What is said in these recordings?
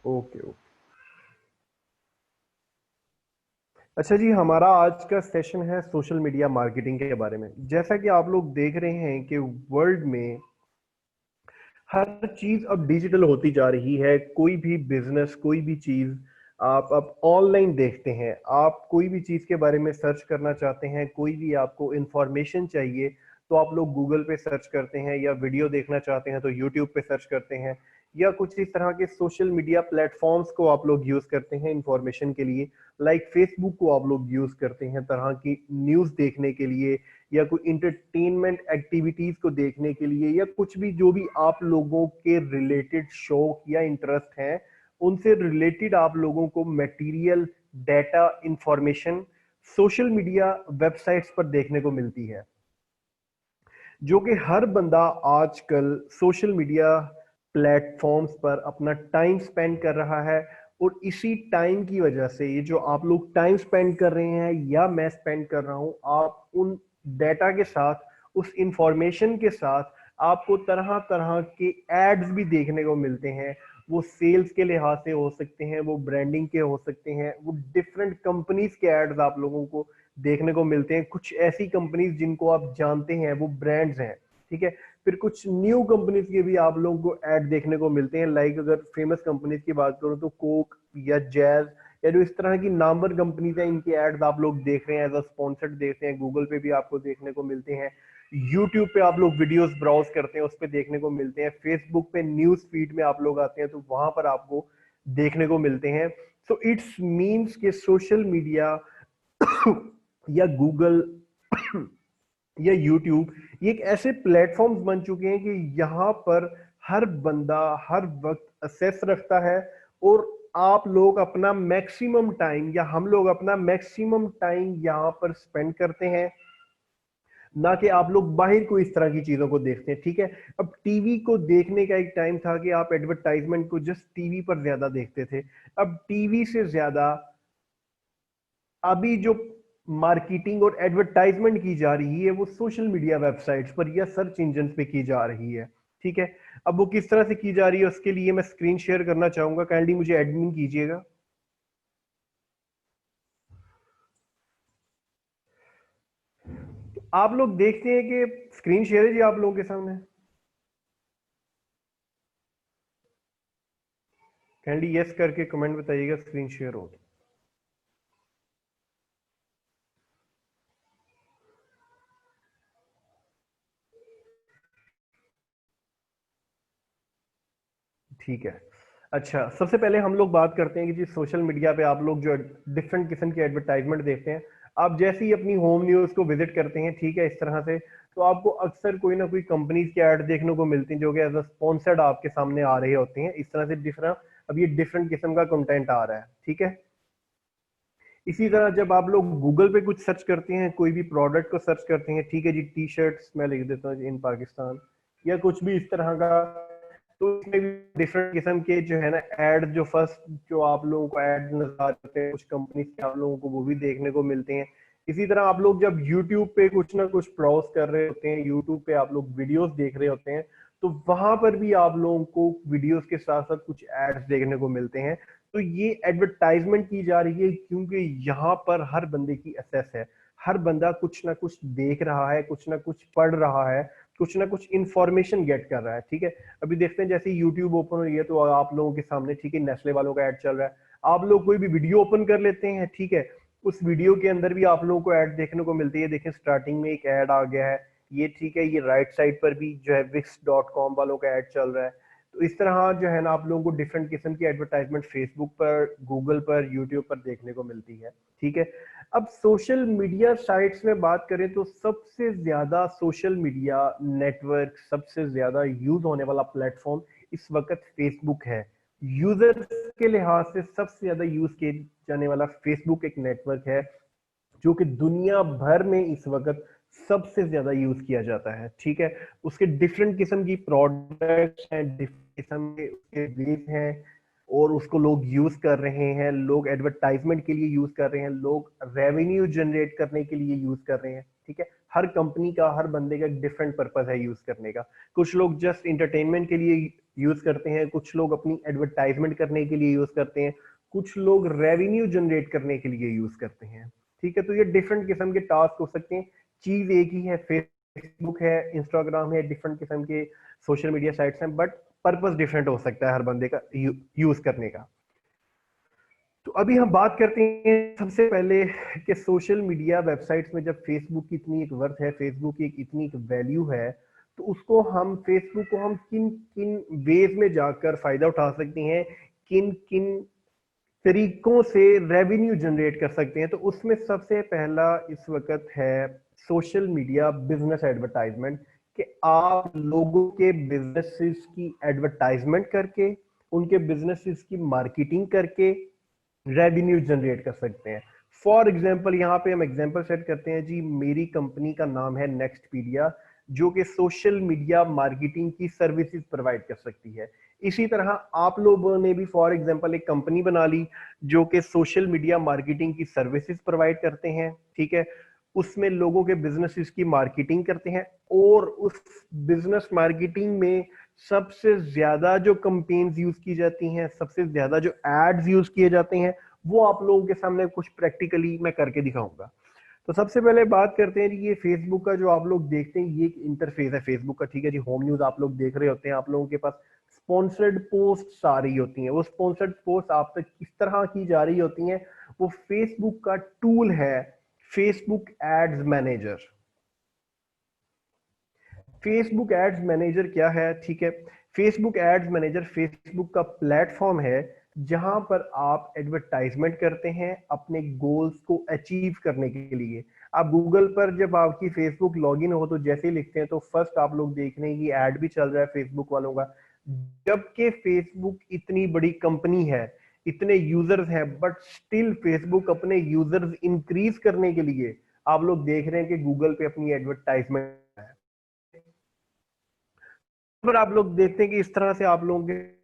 Okay okay. अच्छा जी, हमारा आज का सेशन है सोशल मीडिया मार्केटिंग के बारे में। जैसा कि आप लोग देख रहे हैं कि वर्ल्ड में हर चीज अब डिजिटल होती जा रही है। कोई भी बिजनेस, कोई भी चीज आप अब ऑनलाइन देखते हैं। आप कोई भी चीज के बारे में सर्च करना चाहते हैं, कोई भी आपको इंफॉर्मेशन चाहिए तो आप लोग गूगल पे सर्च करते हैं, या वीडियो देखना चाहते हैं तो यूट्यूब पे सर्च करते हैं, या कुछ इस तरह के सोशल मीडिया प्लेटफॉर्म्स को आप लोग यूज करते हैं इंफॉर्मेशन के लिए। लाइक फेसबुक को आप लोग यूज करते हैं तरह की न्यूज देखने के लिए, या कोई इंटरटेनमेंट एक्टिविटीज को देखने के लिए, या कुछ भी जो भी आप लोगों के रिलेटेड शौक या इंटरेस्ट हैं उनसे रिलेटेड आप लोगों को material, data, information social media websites पर देखने को मिलती है। जो कि हर बंदा आजकल सोशल मीडिया प्लेटफॉर्म्स पर अपना टाइम स्पेंड कर रहा है। और इसी टाइम की वजह से ये जो आप लोग टाइम स्पेंड कर रहे हैं या मैं स्पेंड कर रहा हूं, आप उन डेटा के साथ, उस इंफॉर्मेशन के साथ आपको तरह तरह के एड्स भी देखने को मिलते हैं। वो सेल्स के लिहाज से हो सकते हैं, वो ब्रांडिंग के हो सकते हैं, वो डिफरेंट कंपनीज के एड्स आप लोगों को देखने को मिलते हैं। कुछ ऐसी कंपनीज जिनको आप जानते हैं, वो ब्रांड्स हैं, ठीक है। फिर कुछ न्यू कंपनीज के भी आप लोगों को ऐड देखने को मिलते हैं। लाइक अगर फेमस कंपनीज की बात करूं तो कोक या जैज, या जो इस तरह की नामवर कंपनीज हैं, इनके एड्स आप लोग देख रहे हैं, एज अ स्पॉन्सर्ड देखते हैं। गूगल पे भी आपको देखने को मिलते हैं। यूट्यूब पे आप लोग वीडियोस ब्राउज करते हैं, उस पर देखने को मिलते हैं। फेसबुक पे न्यूज फीड में आप लोग आते हैं तो वहां पर आपको देखने को मिलते हैं। सो इट्स मीन्स के सोशल मीडिया या गूगल या यूट्यूब, ये एक ऐसे प्लेटफॉर्म्स बन चुके हैं कि यहाँ पर हर बंदा हर वक्त असेस रखता है। और आप लोग अपना मैक्सिमम टाइम, या हम लोग अपना मैक्सिमम टाइम यहाँ पर स्पेंड करते हैं, ना कि आप लोग बाहर को इस तरह की चीजों को देखते हैं, ठीक है। अब टीवी को देखने का एक टाइम था कि आप एडवर्टाइजमेंट को जस्ट टीवी पर ज्यादा देखते थे। अब टीवी से ज्यादा अभी जो मार्केटिंग और एडवर्टाइजमेंट की जा रही है वो सोशल मीडिया वेबसाइट्स पर या सर्च इंजन पे की जा रही है, ठीक है। अब वो किस तरह से की जा रही है उसके लिए मैं स्क्रीन शेयर करना चाहूंगा। काइंडली मुझे एडमिन कीजिएगा। आप लोग देखते हैं कि स्क्रीन शेयर है जी आप लोगों के सामने। काइंडली यस करके कमेंट बताइएगा स्क्रीन शेयर हो तो। ठीक है। अच्छा, सबसे पहले हम लोग बात करते हैं कि जी सोशल मीडिया पे आप लोग जो डिफरेंट किस्म की एडवर्टाइजमेंट देखते हैं। आप जैसे ही अपनी होम न्यूज को विजिट करते हैं, ठीक है, इस तरह से, तो आपको अक्सर कोई ना कोई कंपनीज के ऐड देखने को मिलती हैं जो कि एज अ स्पॉन्सर्ड आपके सामने आ रहे होते हैं। इस तरह से डिफरेंट, अब ये डिफरेंट किस्म का कंटेंट आ रहा है, ठीक है। इसी तरह जब आप लोग गूगल पे कुछ सर्च करते हैं, कोई भी प्रोडक्ट को सर्च करते हैं, ठीक है जी, टी शर्ट्स मैं लिख देता हूँ इन पाकिस्तान, या कुछ भी इस तरह का, तो इसमें भी डिफरेंट किस्म के जो है ना ऐड, जो फर्स्ट जो आप लोगों को ऐड नजर आते हैं कुछ कंपनी के, आप लोगों को वो भी देखने को मिलते हैं। इसी तरह आप लोग जब यूट्यूब पे कुछ ना कुछ ब्राउज कर रहे होते हैं, यूट्यूब पे आप लोग वीडियोस देख रहे होते हैं, तो वहां पर भी आप लोगों को वीडियोस के साथ साथ कुछ एड्स देखने को मिलते हैं। तो ये एडवर्टाइजमेंट की जा रही है क्योंकि यहाँ पर हर बंदे की एसेस है। हर बंदा कुछ ना कुछ देख रहा है, कुछ ना कुछ पढ़ रहा है, कुछ ना कुछ इंफॉर्मेशन गेट कर रहा है, ठीक है। अभी देखते हैं जैसे यूट्यूब ओपन हुई है तो आप लोगों के सामने, ठीक है, नेस्ले वालों का ऐड चल रहा है। आप लोग कोई भी वीडियो ओपन कर लेते हैं, ठीक है, उस वीडियो के अंदर भी आप लोगों को ऐड देखने को मिलती है। देखें स्टार्टिंग में एक ऐड आ गया है, ये ठीक है, ये राइट साइड पर भी जो है wix.com वालों का ऐड चल रहा है। तो इस तरह जो है ना आप लोगों को डिफरेंट किस्म की एडवर्टाइजमेंट फेसबुक पर, गूगल पर, यूट्यूब पर देखने को मिलती है, ठीक है। अब सोशल मीडिया साइट्स में बात करें तो सबसे ज्यादा सोशल मीडिया नेटवर्क, सबसे ज्यादा यूज होने वाला प्लेटफॉर्म इस वक्त फेसबुक है। यूजर्स के लिहाज से सबसे ज्यादा यूज किए जाने वाला फेसबुक एक नेटवर्क है जो कि दुनिया भर में इस वक्त सबसे ज्यादा यूज किया जाता है, ठीक है। उसके डिफरेंट किस्म की प्रोडक्ट्स हैं, डिफरेंट किस्म के उसके वेज हैं, और उसको लोग यूज कर रहे हैं। लोग एडवर्टाइजमेंट के लिए यूज कर रहे हैं, लोग रेवेन्यू जनरेट करने के लिए यूज कर रहे हैं, ठीक है। हर कंपनी का, हर बंदे का एक डिफरेंट पर्पस है यूज करने का। कुछ लोग जस्ट इंटरटेनमेंट के लिए यूज करते हैं, कुछ लोग अपनी एडवर्टाइजमेंट करने के लिए यूज करते हैं, कुछ लोग रेवेन्यू जनरेट करने के लिए यूज करते हैं। ठीक है, तो ये डिफरेंट किस्म के टास्क हो सकते हैं। चीज एक ही है, फेसबुक है, इंस्टाग्राम है, डिफरेंट किस्म के सोशल मीडिया साइट्स हैं, बट पर्पस डिफरेंट हो सकता है हर बंदे का यूज करने का। तो अभी हम बात करते हैं सबसे पहले कि सोशल मीडिया वेबसाइट्स में जब फेसबुक की इतनी एक वर्थ है, फेसबुक की एक इतनी एक वैल्यू है, तो उसको हम फेसबुक को हम किन किन वेज में जाकर फायदा उठा सकते हैं, किन किन तरीकों से रेवेन्यू जनरेट कर सकते हैं। तो उसमें सबसे पहला इस वक्त है सोशल मीडिया बिजनेस एडवर्टाइजमेंट, कि आप लोगों के बिजनेसेस की एडवर्टाइजमेंट करके, उनके बिजनेसेस की मार्केटिंग करके रेवेन्यू जनरेट कर सकते हैं। फॉर एग्जाम्पल यहाँ पे हम एग्जाम्पल सेट करते हैं जी, मेरी कंपनी का नाम है नेक्स्टपीडिया, जो कि सोशल मीडिया मार्केटिंग की सर्विसेज प्रोवाइड कर सकती है। इसी तरह आप लोगों ने भी फॉर एग्जांपल एक कंपनी बना ली जो कि सोशल मीडिया मार्केटिंग की सर्विसेज प्रोवाइड करते हैं। ठीक है, उसमें लोगों के बिजनेसेस की मार्केटिंग करते हैं, और उस बिजनेस मार्केटिंग में सबसे ज्यादा जो कंपेन्स यूज की जाती हैं, सबसे ज्यादा जो एड्स यूज किए जाते हैं, वो आप लोगों के सामने कुछ प्रैक्टिकली मैं करके दिखाऊंगा। तो सबसे पहले बात करते हैं जी, ये फेसबुक का जो आप लोग देखते हैं, ये एक इंटरफेस है फेसबुक का। ठीक है जी, होम न्यूज आप लोग देख रहे होते हैं, आप लोगों के पास स्पॉन्सर्ड पोस्ट आ रही होती हैं। वो स्पॉन्सर्ड पोस्ट आप तक किस तरह की जा रही होती हैं, वो फेसबुक का टूल है Facebook ads manager. Facebook ads manager क्या है? ठीक है, फेसबुक एड्स मैनेजर फेसबुक का प्लेटफॉर्म है जहां पर आप एडवर्टाइजमेंट करते हैं अपने गोल्स को अचीव करने के लिए। आप गूगल पर जब आपकी फेसबुक लॉगिन हो तो जैसे ही लिखते हैं तो फर्स्ट आप लोग देख रहे हैं कि एड भी चल रहा है फेसबुक वालों का। जबकि फेसबुक इतनी बड़ी कंपनी है, इतने यूजर्स हैं, बट स्टिल फेसबुक अपने यूजर्स इंक्रीज करने के लिए आप लोग देख रहे हैं कि गूगल पे अपनी एडवर्टाइजमेंट है। पर आप लोग देखते हैं कि इस तरह से आप लोगों के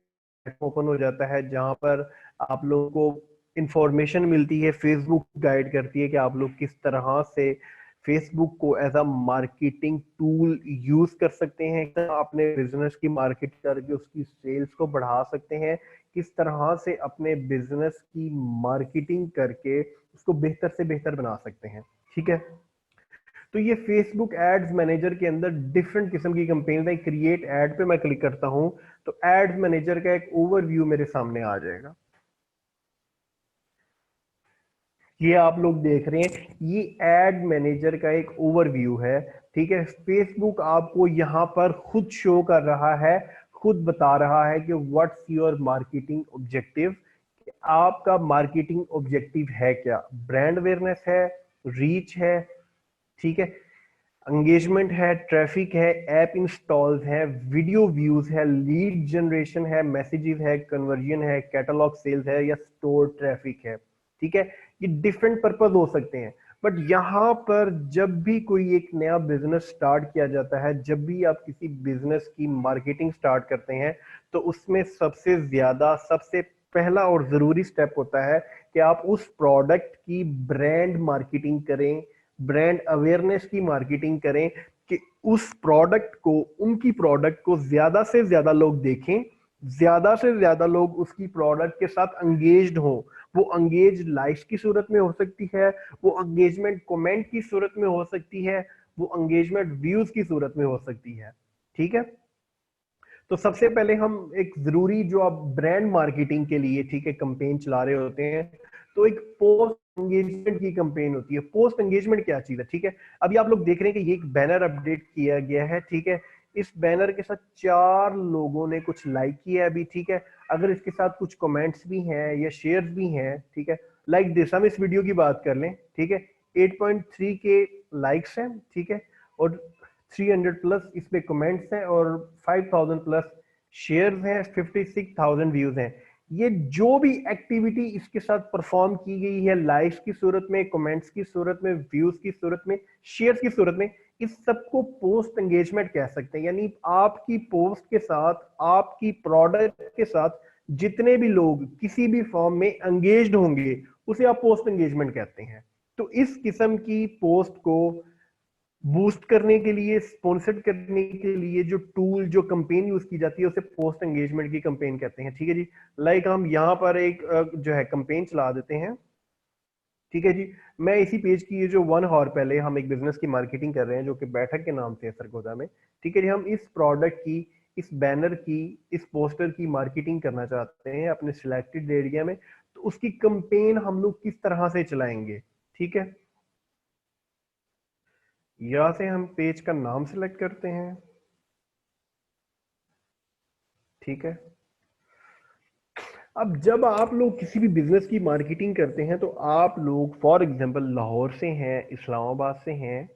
ओपन हो जाता है जहां पर आप लोगों को इंफॉर्मेशन मिलती है, फेसबुक गाइड करती है कि आप लोग किस तरह से फेसबुक को as a marketing tool use कर सकते हैं, अपने बिजनेस की मार्केट करके उसकी सेल्स को बढ़ा सकते हैं, किस तरह से अपने बिजनेस की मार्केटिंग करके उसको बेहतर से बेहतर बना सकते हैं। ठीक है, तो ये फेसबुक एड्स मैनेजर के अंदर डिफरेंट किस्म की कंपेन है। क्रिएट एड पे मैं क्लिक करता हूं तो एड्स मैनेजर का एक ओवरव्यू मेरे सामने आ जाएगा। ये आप लोग देख रहे हैं, ये एड मैनेजर का एक ओवरव्यू है। ठीक है, फेसबुक आपको यहां पर खुद शो कर रहा है, खुद बता रहा है कि व्हाट्स योर मार्केटिंग ऑब्जेक्टिव। आपका मार्केटिंग ऑब्जेक्टिव है क्या? ब्रांड अवेयरनेस है, रीच है, ठीक है, एंगेजमेंट है, ट्रैफिक है, ऐप इंस्टॉल्स है, वीडियो व्यूज है, लीड जनरेशन है, मैसेजेस है, कन्वर्जन है, कैटलॉग सेल्स है, या स्टोर ट्रैफिक है। ठीक है, ये डिफरेंट पर्पस हो सकते हैं। बट यहाँ पर जब भी कोई एक नया बिजनेस स्टार्ट किया जाता है, जब भी आप किसी बिजनेस की मार्केटिंग स्टार्ट करते हैं, तो उसमें सबसे ज्यादा, सबसे पहला और जरूरी स्टेप होता है कि आप उस प्रोडक्ट की ब्रांड मार्केटिंग करें, ब्रांड अवेयरनेस की मार्केटिंग करें, कि उस प्रोडक्ट को, उनकी प्रोडक्ट को ज्यादा से ज्यादा लोग देखें, ज्यादा से ज्यादा लोग उसकी प्रोडक्ट के साथ अंगेज्ड हो। वो अंगेज लाइक्स की सूरत में हो सकती है, वो एंगेजमेंट कमेंट की सूरत में हो सकती है, वो एंगेजमेंट व्यूज की सूरत में हो सकती है। ठीक है, तो सबसे पहले हम एक जरूरी जो आप ब्रांड मार्केटिंग के लिए, ठीक है, कंपेन चला रहे होते हैं, तो एक पोस्ट एंगेजमेंट की कंपेन होती है। पोस्ट एंगेजमेंट क्या चीज है? ठीक है, अभी आप लोग देख रहे हैं कि ये एक बैनर अपडेट किया गया है। ठीक है, इस बैनर के साथ 4 लोगों ने कुछ लाइक किया है अभी। ठीक है, अगर इसके साथ कुछ कमेंट्स भी हैं या शेयर्स भी हैं, ठीक है, लाइक दिस, हम इस वीडियो की बात कर लें। ठीक है, 8.3 के लाइक्स हैं, ठीक है, और 300 प्लस इस पे कमेंट्स हैं, और 5000 प्लस शेयर्स हैं, 56,000 व्यूज हैं। ये जो भी एक्टिविटी इसके साथ परफॉर्म की गई है, लाइक्स की सूरत में, कमेंट्स की सूरत में, व्यूज की सूरत में, शेयर्स की सूरत में, इस सबको पोस्ट एंगेजमेंट कह सकते हैं। यानी आपकी पोस्ट के साथ, आपकी प्रोडक्ट के साथ जितने भी लोग किसी भी फॉर्म में एंगेज्ड होंगे, उसे आप पोस्ट एंगेजमेंट कहते हैं। तो इस किस्म की पोस्ट को बूस्ट करने के लिए, स्पॉन्सर करने के लिए जो टूल, जो कैंपेन यूज की जाती है उसे पोस्ट एंगेजमेंट की कैंपेन कहते हैं। ठीक है जी। लाइक हम यहाँ पर एक जो है कैंपेन चला देते हैं। ठीक है जी। मैं इसी पेज की, ये जो 1 आवर पहले हम एक बिजनेस की मार्केटिंग कर रहे हैं जो कि बैठक के नाम से है सरगोदा में। ठीक है जी। हम इस प्रोडक्ट की, इस बैनर की, इस पोस्टर की मार्केटिंग करना चाहते हैं अपने सिलेक्टेड एरिया में। तो उसकी कैंपेन हम लोग किस तरह से चलाएंगे? ठीक है। यहाँ से हम पेज का नाम सेलेक्ट करते हैं। ठीक है। अब जब आप लोग किसी भी बिजनेस की मार्केटिंग करते हैं तो आप लोग फॉर एग्जांपल लाहौर से हैं, इस्लामाबाद से हैं,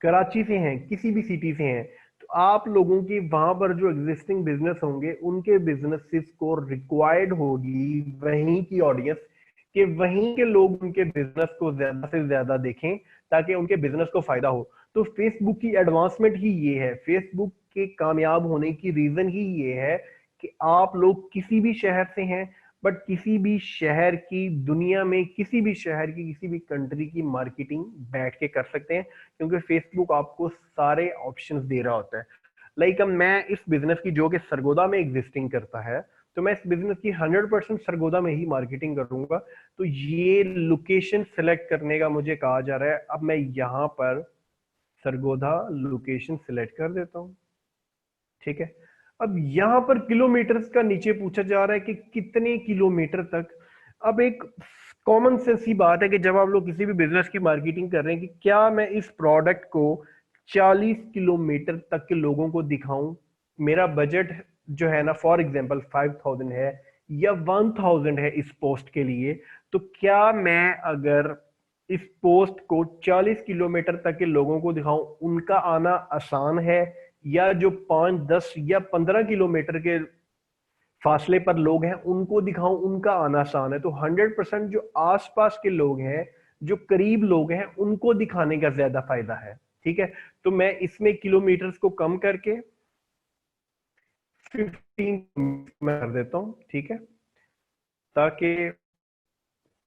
कराची से हैं, किसी भी सिटी से हैं, तो आप लोगों के वहां पर जो एग्जिस्टिंग बिजनेस होंगे उनके बिजनेसेस को रिक्वायर्ड होगी वहीं की ऑडियंस, कि वहीं के लोग उनके बिजनेस को ज्यादा से ज्यादा देखें ताकि उनके बिजनेस को फायदा हो। तो फेसबुक की एडवांसमेंट ही ये है, फेसबुक के कामयाब होने की रीजन ही ये है कि आप लोग किसी भी शहर से हैं, बट किसी भी शहर की, दुनिया में किसी भी शहर की, किसी भी कंट्री की मार्केटिंग बैठ के कर सकते हैं, क्योंकि फेसबुक आपको सारे ऑप्शंस दे रहा होता है। लाइक मैं इस बिजनेस की जो कि सरगोदा में एग्जिस्टिंग करता है, तो मैं इस बिजनेस की 100% सरगोदा में ही मार्केटिंग करूंगा। तो ये लोकेशन सेलेक्ट करने का मुझे कहा जा रहा है। अब मैं यहाँ पर सरगोदा लोकेशन सिलेक्ट कर देता हूँ। ठीक है। अब यहां पर किलोमीटर्स का नीचे पूछा जा रहा है कि कितने किलोमीटर तक। अब एक कॉमन सेंस सी बात है कि जब आप लोग किसी भी बिजनेस की मार्केटिंग कर रहे हैं कि क्या मैं इस प्रोडक्ट को 40 किलोमीटर तक के लोगों को दिखाऊं। मेरा बजट जो है ना, फॉर एग्जांपल 5000 है या 1000 है इस पोस्ट के लिए, तो क्या मैं अगर इस पोस्ट को 40 किलोमीटर तक के लोगों को दिखाऊं, उनका आना आसान है, या जो 5, 10 या 15 किलोमीटर के फासले पर लोग हैं उनको दिखाऊं, उनका आना आसान है? तो 100% जो आसपास के लोग हैं, जो करीब लोग हैं, उनको दिखाने का ज्यादा फायदा है। ठीक है। तो मैं इसमें किलोमीटर्स को कम करके 15 में कर देता हूं। ठीक है। ताकि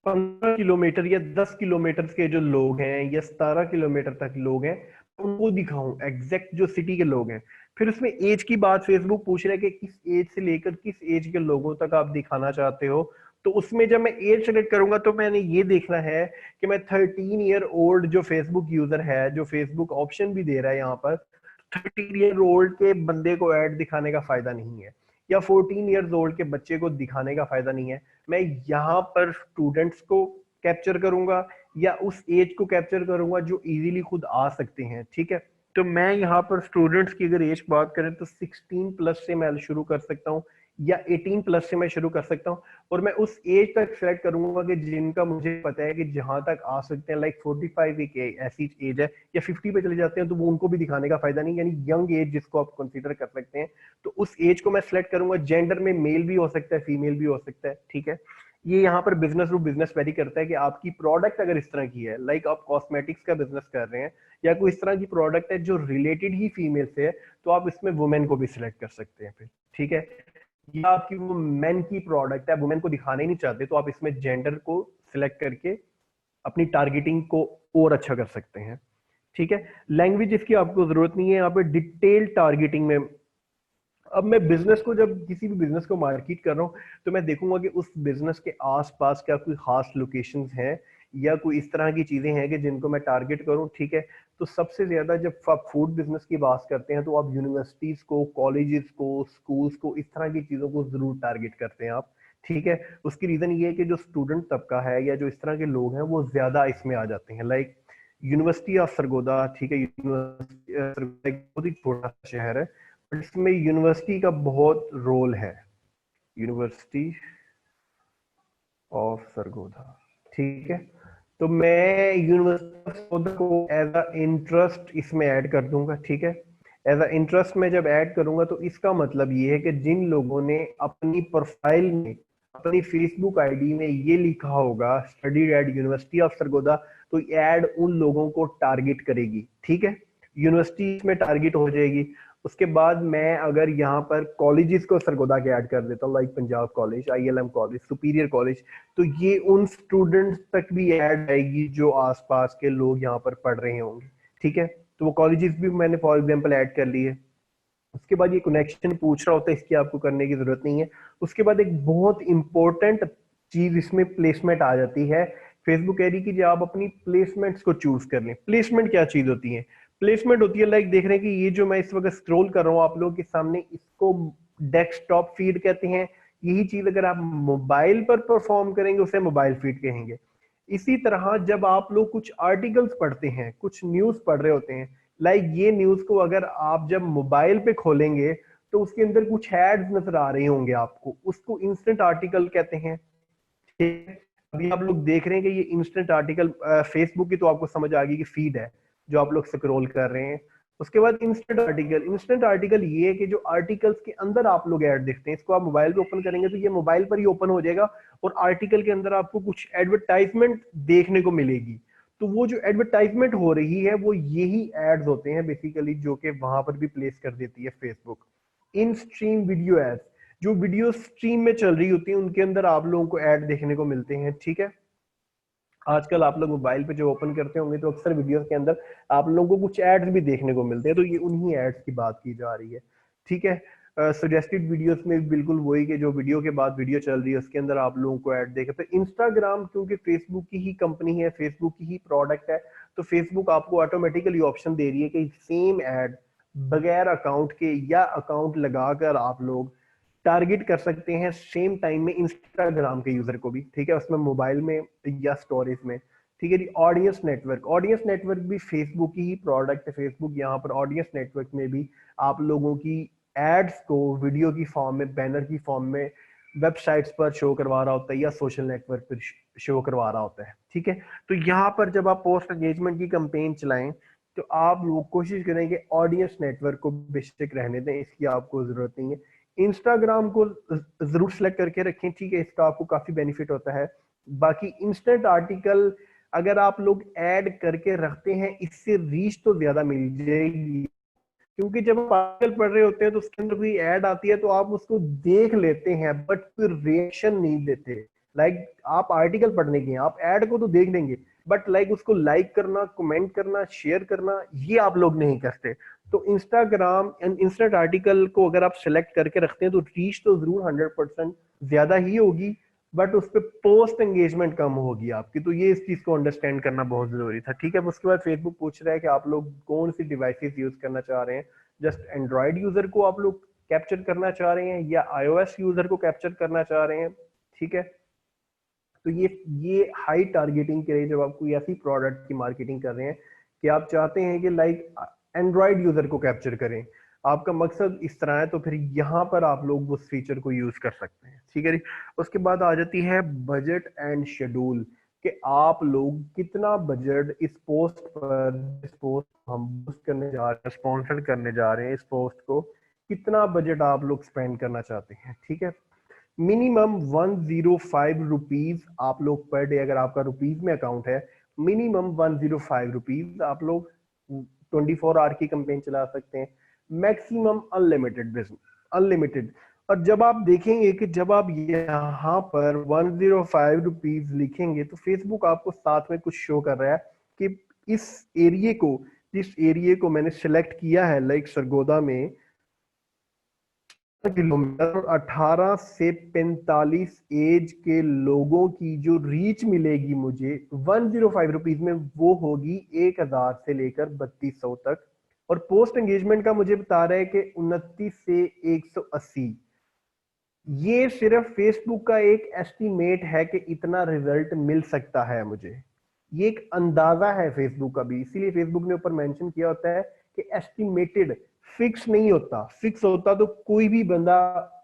15 किलोमीटर या 10 किलोमीटर के जो लोग हैं या 17 किलोमीटर तक लोग हैं, उनको दिखाऊं एग्जैक्ट जो सिटी के लोग हैं। फिर उसमें एज की बात फेसबुक पूछ रहा है कि किस एज से लेकर किस एज के लोगों तक आप दिखाना चाहते हो। तो उसमें जब मैं एज सेलेक्ट करूंगा तो मैंने ये देखना है कि मैं 13 ईयर ओल्ड, जो फेसबुक यूजर है, जो फेसबुक ऑप्शन भी दे रहा है यहाँ पर, 13 ईयर ओल्ड के बंदे को ऐड दिखाने का फायदा नहीं है, या 14 ईयर्स ओल्ड के बच्चे को दिखाने का फायदा नहीं है। मैं यहाँ पर स्टूडेंट्स को कैप्चर करूंगा या उस एज को कैप्चर करूंगा जो इजीली खुद आ सकते हैं। ठीक है। तो मैं यहाँ पर स्टूडेंट्स की अगर एज की बात करें तो 16 प्लस से मैं शुरू कर सकता हूँ, या 18 प्लस से मैं शुरू कर सकता हूँ। और मैं उस एज तक सेलेक्ट करूंगा कि जिनका मुझे पता है कि जहां तक आ सकते हैं। लाइक 45 एक ऐसी एज है, या 50 पे चले जाते हैं तो वो उनको भी दिखाने का फायदा नहीं, यानी यंग एज जिसको आप कंसीडर कर सकते हैं। तो उस एज को मैं सेलेक्ट करूंगा। जेंडर में मेल भी हो सकता है, फीमेल भी हो सकता है। ठीक है। ये यहाँ पर बिजनेस टू बिजनेस वेरी करता है कि आपकी प्रोडक्ट अगर इस तरह की है, लाइक आप कॉस्मेटिक्स का बिजनेस कर रहे हैं, या कोई इस तरह की प्रोडक्ट है जो रिलेटेड ही फीमेल से है, तो आप इसमें वुमेन को भी सिलेक्ट कर सकते हैं फिर। ठीक है। या आपकी वो मेन की प्रोडक्ट है, वुमेन को दिखाना ही नहीं चाहते, तो आप इसमें जेंडर को सिलेक्ट करके अपनी टारगेटिंग को और अच्छा कर सकते हैं। ठीक है। लैंग्वेज इसकी आपको जरूरत नहीं है यहाँ पे डिटेल टारगेटिंग में। अब मैं बिजनेस को, जब किसी भी बिजनेस को मार्केट कर रहा हूँ, तो मैं देखूंगा कि उस बिजनेस के आसपास क्या कोई खास लोकेशंस हैं, या कोई इस तरह की चीजें हैं कि जिनको मैं टारगेट करूं। ठीक है। तो सबसे ज्यादा जब आप फूड बिजनेस की बात करते हैं तो आप यूनिवर्सिटीज को, कॉलेजेस को, स्कूल्स को, इस तरह की चीजों को जरूर टारगेट करते हैं आप। ठीक है। उसकी रीजन ये है कि जो स्टूडेंट तबका है या जो इस तरह के लोग हैं वो ज्यादा इसमें आ जाते हैं। लाइक यूनिवर्सिटी ऑफ सरगोदा, ठीक है, यूनिवर्सिटी एक बहुत ही छोटा सा शहर है, इसमें यूनिवर्सिटी का बहुत रोल है। University of Sargodha. ठीक है। तो मैं यूनिवर्सिटी ऑफ सरगोधा को एज अ इंटरेस्ट इसमें ऐड कर दूंगा। ठीक है। एज अ इंटरेस्ट में जब ऐड करूंगा तो इसका मतलब ये है कि जिन लोगों ने अपनी प्रोफाइल में, अपनी फेसबुक आईडी में ये लिखा होगा studied at university of Sargodha, तो ऐड उन लोगों को टारगेट करेगी। ठीक है। यूनिवर्सिटी में टारगेट हो जाएगी। उसके बाद मैं अगर यहाँ पर कॉलेजेस को सरगोदा के ऐड कर देता हूँ, like Punjab college, ILM college, superior college, तो ये उन स्टूडेंट्स तक भी ऐड आएगी जो आसपास के लोग यहाँ पर पढ़ रहे होंगे। ठीक है। तो वो कॉलेजेस भी मैंने फॉर एग्जांपल ऐड कर लिए। उसके बाद ये कनेक्शन पूछ रहा होता है, इसकी आपको करने की जरूरत नहीं है। उसके बाद एक बहुत इंपॉर्टेंट चीज इसमें प्लेसमेंट आ जाती है। फेसबुक कह रही कि जो आप अपनी प्लेसमेंट्स को चूज कर लें। प्लेसमेंट क्या चीज होती है? प्लेसमेंट होती है लाइक देख रहे हैं कि ये जो मैं इस वक्त स्क्रॉल कर रहा हूँ आप लोगों के सामने, इसको डेस्कटॉप फीड कहते हैं। यही चीज अगर आप मोबाइल पर परफॉर्म करेंगे उसे मोबाइल फीड कहेंगे। इसी तरह जब आप लोग कुछ आर्टिकल्स पढ़ते हैं, कुछ न्यूज पढ़ रहे होते हैं, लाइक ये न्यूज को अगर आप जब मोबाइल पे खोलेंगे तो उसके अंदर कुछ एड्स नजर आ रहे होंगे आपको, उसको इंस्टेंट आर्टिकल कहते हैं। ठीक है, अभी आप लोग देख रहे हैं कि ये इंस्टेंट आर्टिकल फेसबुक की तो आपको समझ आ गई कि फीड है जो आप लोग स्क्रॉल कर रहे हैं। उसके बाद इंस्टेंट आर्टिकल ये है कि जो आर्टिकल्स के अंदर आप लोग ऐड देखते हैं, इसको आप मोबाइल पे ओपन करेंगे तो ये मोबाइल पर ही ओपन हो जाएगा और आर्टिकल के अंदर आपको कुछ एडवर्टाइजमेंट देखने को मिलेगी। तो वो जो एडवर्टाइजमेंट हो रही है वो यही एड्स होते हैं बेसिकली, जो कि वहां पर भी प्लेस कर देती है Facebook. In stream video ads, जो वीडियो स्ट्रीम में चल रही होती है उनके अंदर आप लोगों को ऐड देखने को मिलते हैं। ठीक है, आजकल आप लोग मोबाइल पे जो ओपन करते होंगे तो अक्सर वीडियोस के अंदर आप लोगों को कुछ एड्स भी देखने को मिलते हैं, तो ये उन्हीं एड्स की बात की जा रही है। ठीक है, सजेस्टेड वीडियोस में भी बिल्कुल वही कि जो वीडियो के बाद वीडियो चल रही है उसके अंदर आप लोगों को ऐड देखे। तो इंस्टाग्राम क्योंकि फेसबुक की ही कंपनी है, फेसबुक की ही प्रोडक्ट है, तो फेसबुक आपको ऑटोमेटिकली ऑप्शन दे रही है कि सेम ऐड बगैर अकाउंट के या अकाउंट लगाकर आप लोग टारगेट कर सकते हैं सेम टाइम में इंस्टाग्राम के यूजर को भी। ठीक है, उसमें मोबाइल में या स्टोरेज में। ठीक है जी, ऑडियंस नेटवर्क भी फेसबुक की ही प्रोडक्ट है। फेसबुक यहाँ पर ऑडियंस नेटवर्क में भी आप लोगों की एड्स को वीडियो की फॉर्म में, बैनर की फॉर्म में वेबसाइट्स पर शो करवा रहा होता है या सोशल नेटवर्क पर शो करवा रहा होता है। ठीक है, तो यहाँ पर जब आप पोस्ट एंगेजमेंट की कंपेन चलाएं तो आप लोग कोशिश करें कि ऑडियंस नेटवर्क को बेशक रहने दें, इसकी आपको जरूरत नहीं है। इंस्टाग्राम को जरूर सेलेक्ट करके रखें, ठीक है, इसका आपको काफी बेनिफिट होता है। बाकी इंस्टेंट आर्टिकल अगर आप लोग ऐड करके रखते हैं, इससे रीच तो ज्यादा मिल जाएगी, क्योंकि जब आप आर्टिकल पढ़ रहे होते हैं तो उसके अंदर कोई ऐड आती है तो आप उसको देख लेते हैं बट फिर रिएक्शन नहीं देते। लाइक आप आर्टिकल पढ़ने के हैं, आप ऐड को तो देख लेंगे बट लाइक उसको लाइक करना, कमेंट करना, शेयर करना, ये आप लोग नहीं करते। तो इंस्टाग्राम एंड इंस्टेंट आर्टिकल को अगर आप सेलेक्ट करके रखते हैं तो रीच तो जरूर 100% ज्यादा ही होगी, बट उस पर पोस्ट एंगेजमेंट कम होगी आपकी। तो ये इस चीज को अंडरस्टैंड करना बहुत जरूरी था। ठीक है, उसके बाद फेसबुक पूछ रहा है कि आप लोग कौन सी डिवाइसेस यूज करना चाह रहे हैं। जस्ट एंड्रॉइड यूजर को आप लोग कैप्चर करना चाह रहे हैं या आईओएस यूजर को कैप्चर करना चाह रहे हैं। ठीक है, तो ये हाई टारगेटिंग के लिए जब आप कोई ऐसी प्रोडक्ट की मार्केटिंग कर रहे हैं कि आप चाहते हैं कि लाइक एंड्रॉइड यूजर को कैप्चर करें, आपका मकसद इस तरह है, तो फिर यहाँ पर आप लोग उस फीचर को यूज कर सकते हैं। ठीक है जी, उसके बाद आ जाती है बजट एंड शेड्यूल, कि आप लोग कितना बजट इस पोस्ट पर, इस पोस्ट हम बूस्ट करने जा रहे हैं, स्पॉन्सर करने जा रहे हैं इस पोस्ट को, कितना बजट आप लोग स्पेंड करना चाहते हैं। ठीक है, मिनिमम 105 रुपीज आप लोग पर डे, अगर आपका रुपीज में अकाउंट है, मिनिमम 105 रुपीज आप लोग 24 आवर की कंपेन चला सकते हैं। Maximum unlimited business, unlimited. और जब आप देखेंगे कि जब आप यहाँ पर 105 रुपीज लिखेंगे तो फेसबुक आपको साथ में कुछ शो कर रहा है कि इस एरिए को, जिस एरिए को मैंने सिलेक्ट किया है लाइक सरगोदा में, किलोमीटर और 18 से 45 एज के लोगों की जो रीच मिलेगी मुझे 105 रुपीज में, वो होगी 1000 से लेकर 3200 तक। और पोस्ट एंगेजमेंट का मुझे बता रहा है कि 29 से 180। ये सिर्फ फेसबुक का एक एस्टीमेट है कि इतना रिजल्ट मिल सकता है मुझे, ये एक अंदाजा है फेसबुक का भी, इसीलिए फेसबुक ने ऊपर मेंशन किया होता है कि एस्टिमेटेड, फिक्स नहीं होता। फिक्स होता तो कोई भी बंदा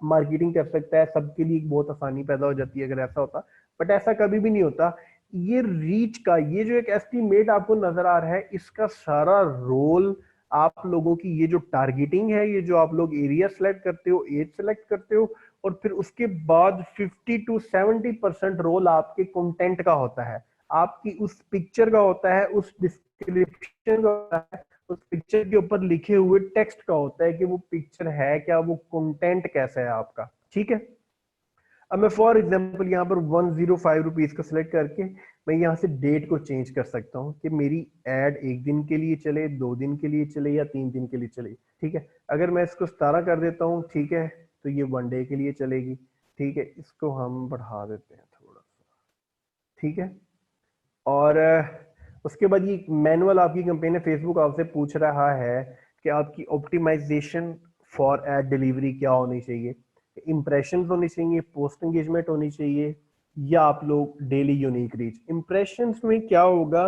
मार्केटिंग कर सकता है, सबके लिए बहुत आसानी पैदा हो जाती है अगर ऐसा होता, बट ऐसा कभी भी नहीं होता। ये रीच का ये जो एक एस्टिमेट आपको नजर आ रहा है, इसका सारा रोल आप लोगों की ये जो टारगेटिंग है, ये जो आप लोग एरिया सेलेक्ट करते हो, एज सेलेक्ट करते हो, और फिर उसके बाद 50 to 70% रोल आपके कंटेंट का होता है, आपकी उस पिक्चर का होता है, उस डिस्क्रिप्शन का होता है, उस पिक्चर के ऊपर लिखे हुए टेक्स्ट का होता है कि वो पिक्चर है क्या, वो कंटेंट कैसा है आपका। ठीक है, अब मैं फॉर एग्जांपल यहाँ पर 105 रुपीज को सिलेक्ट करके मैं यहाँ से डेट को चेंज कर सकता हूँ कि मेरी एड 1 दिन के लिए चले, 2 दिन के लिए चले या 3 दिन के लिए चले। ठीक है, अगर मैं इसको 17 कर देता हूँ, ठीक है, तो ये 1 डे के लिए चलेगी। ठीक है, इसको हम बढ़ा देते हैं थोड़ा सा। ठीक है, और उसके बाद ये मैनुअल आपकी कंपनी ने, फेसबुक आपसे पूछ रहा है कि आपकी ऑप्टिमाइजेशन फॉर एड डिलीवरी क्या होनी चाहिए। इंप्रेशन होनी चाहिए, पोस्ट एंगेजमेंट होनी चाहिए, या आप लोग डेली यूनिक रीच। इंप्रेशन में क्या होगा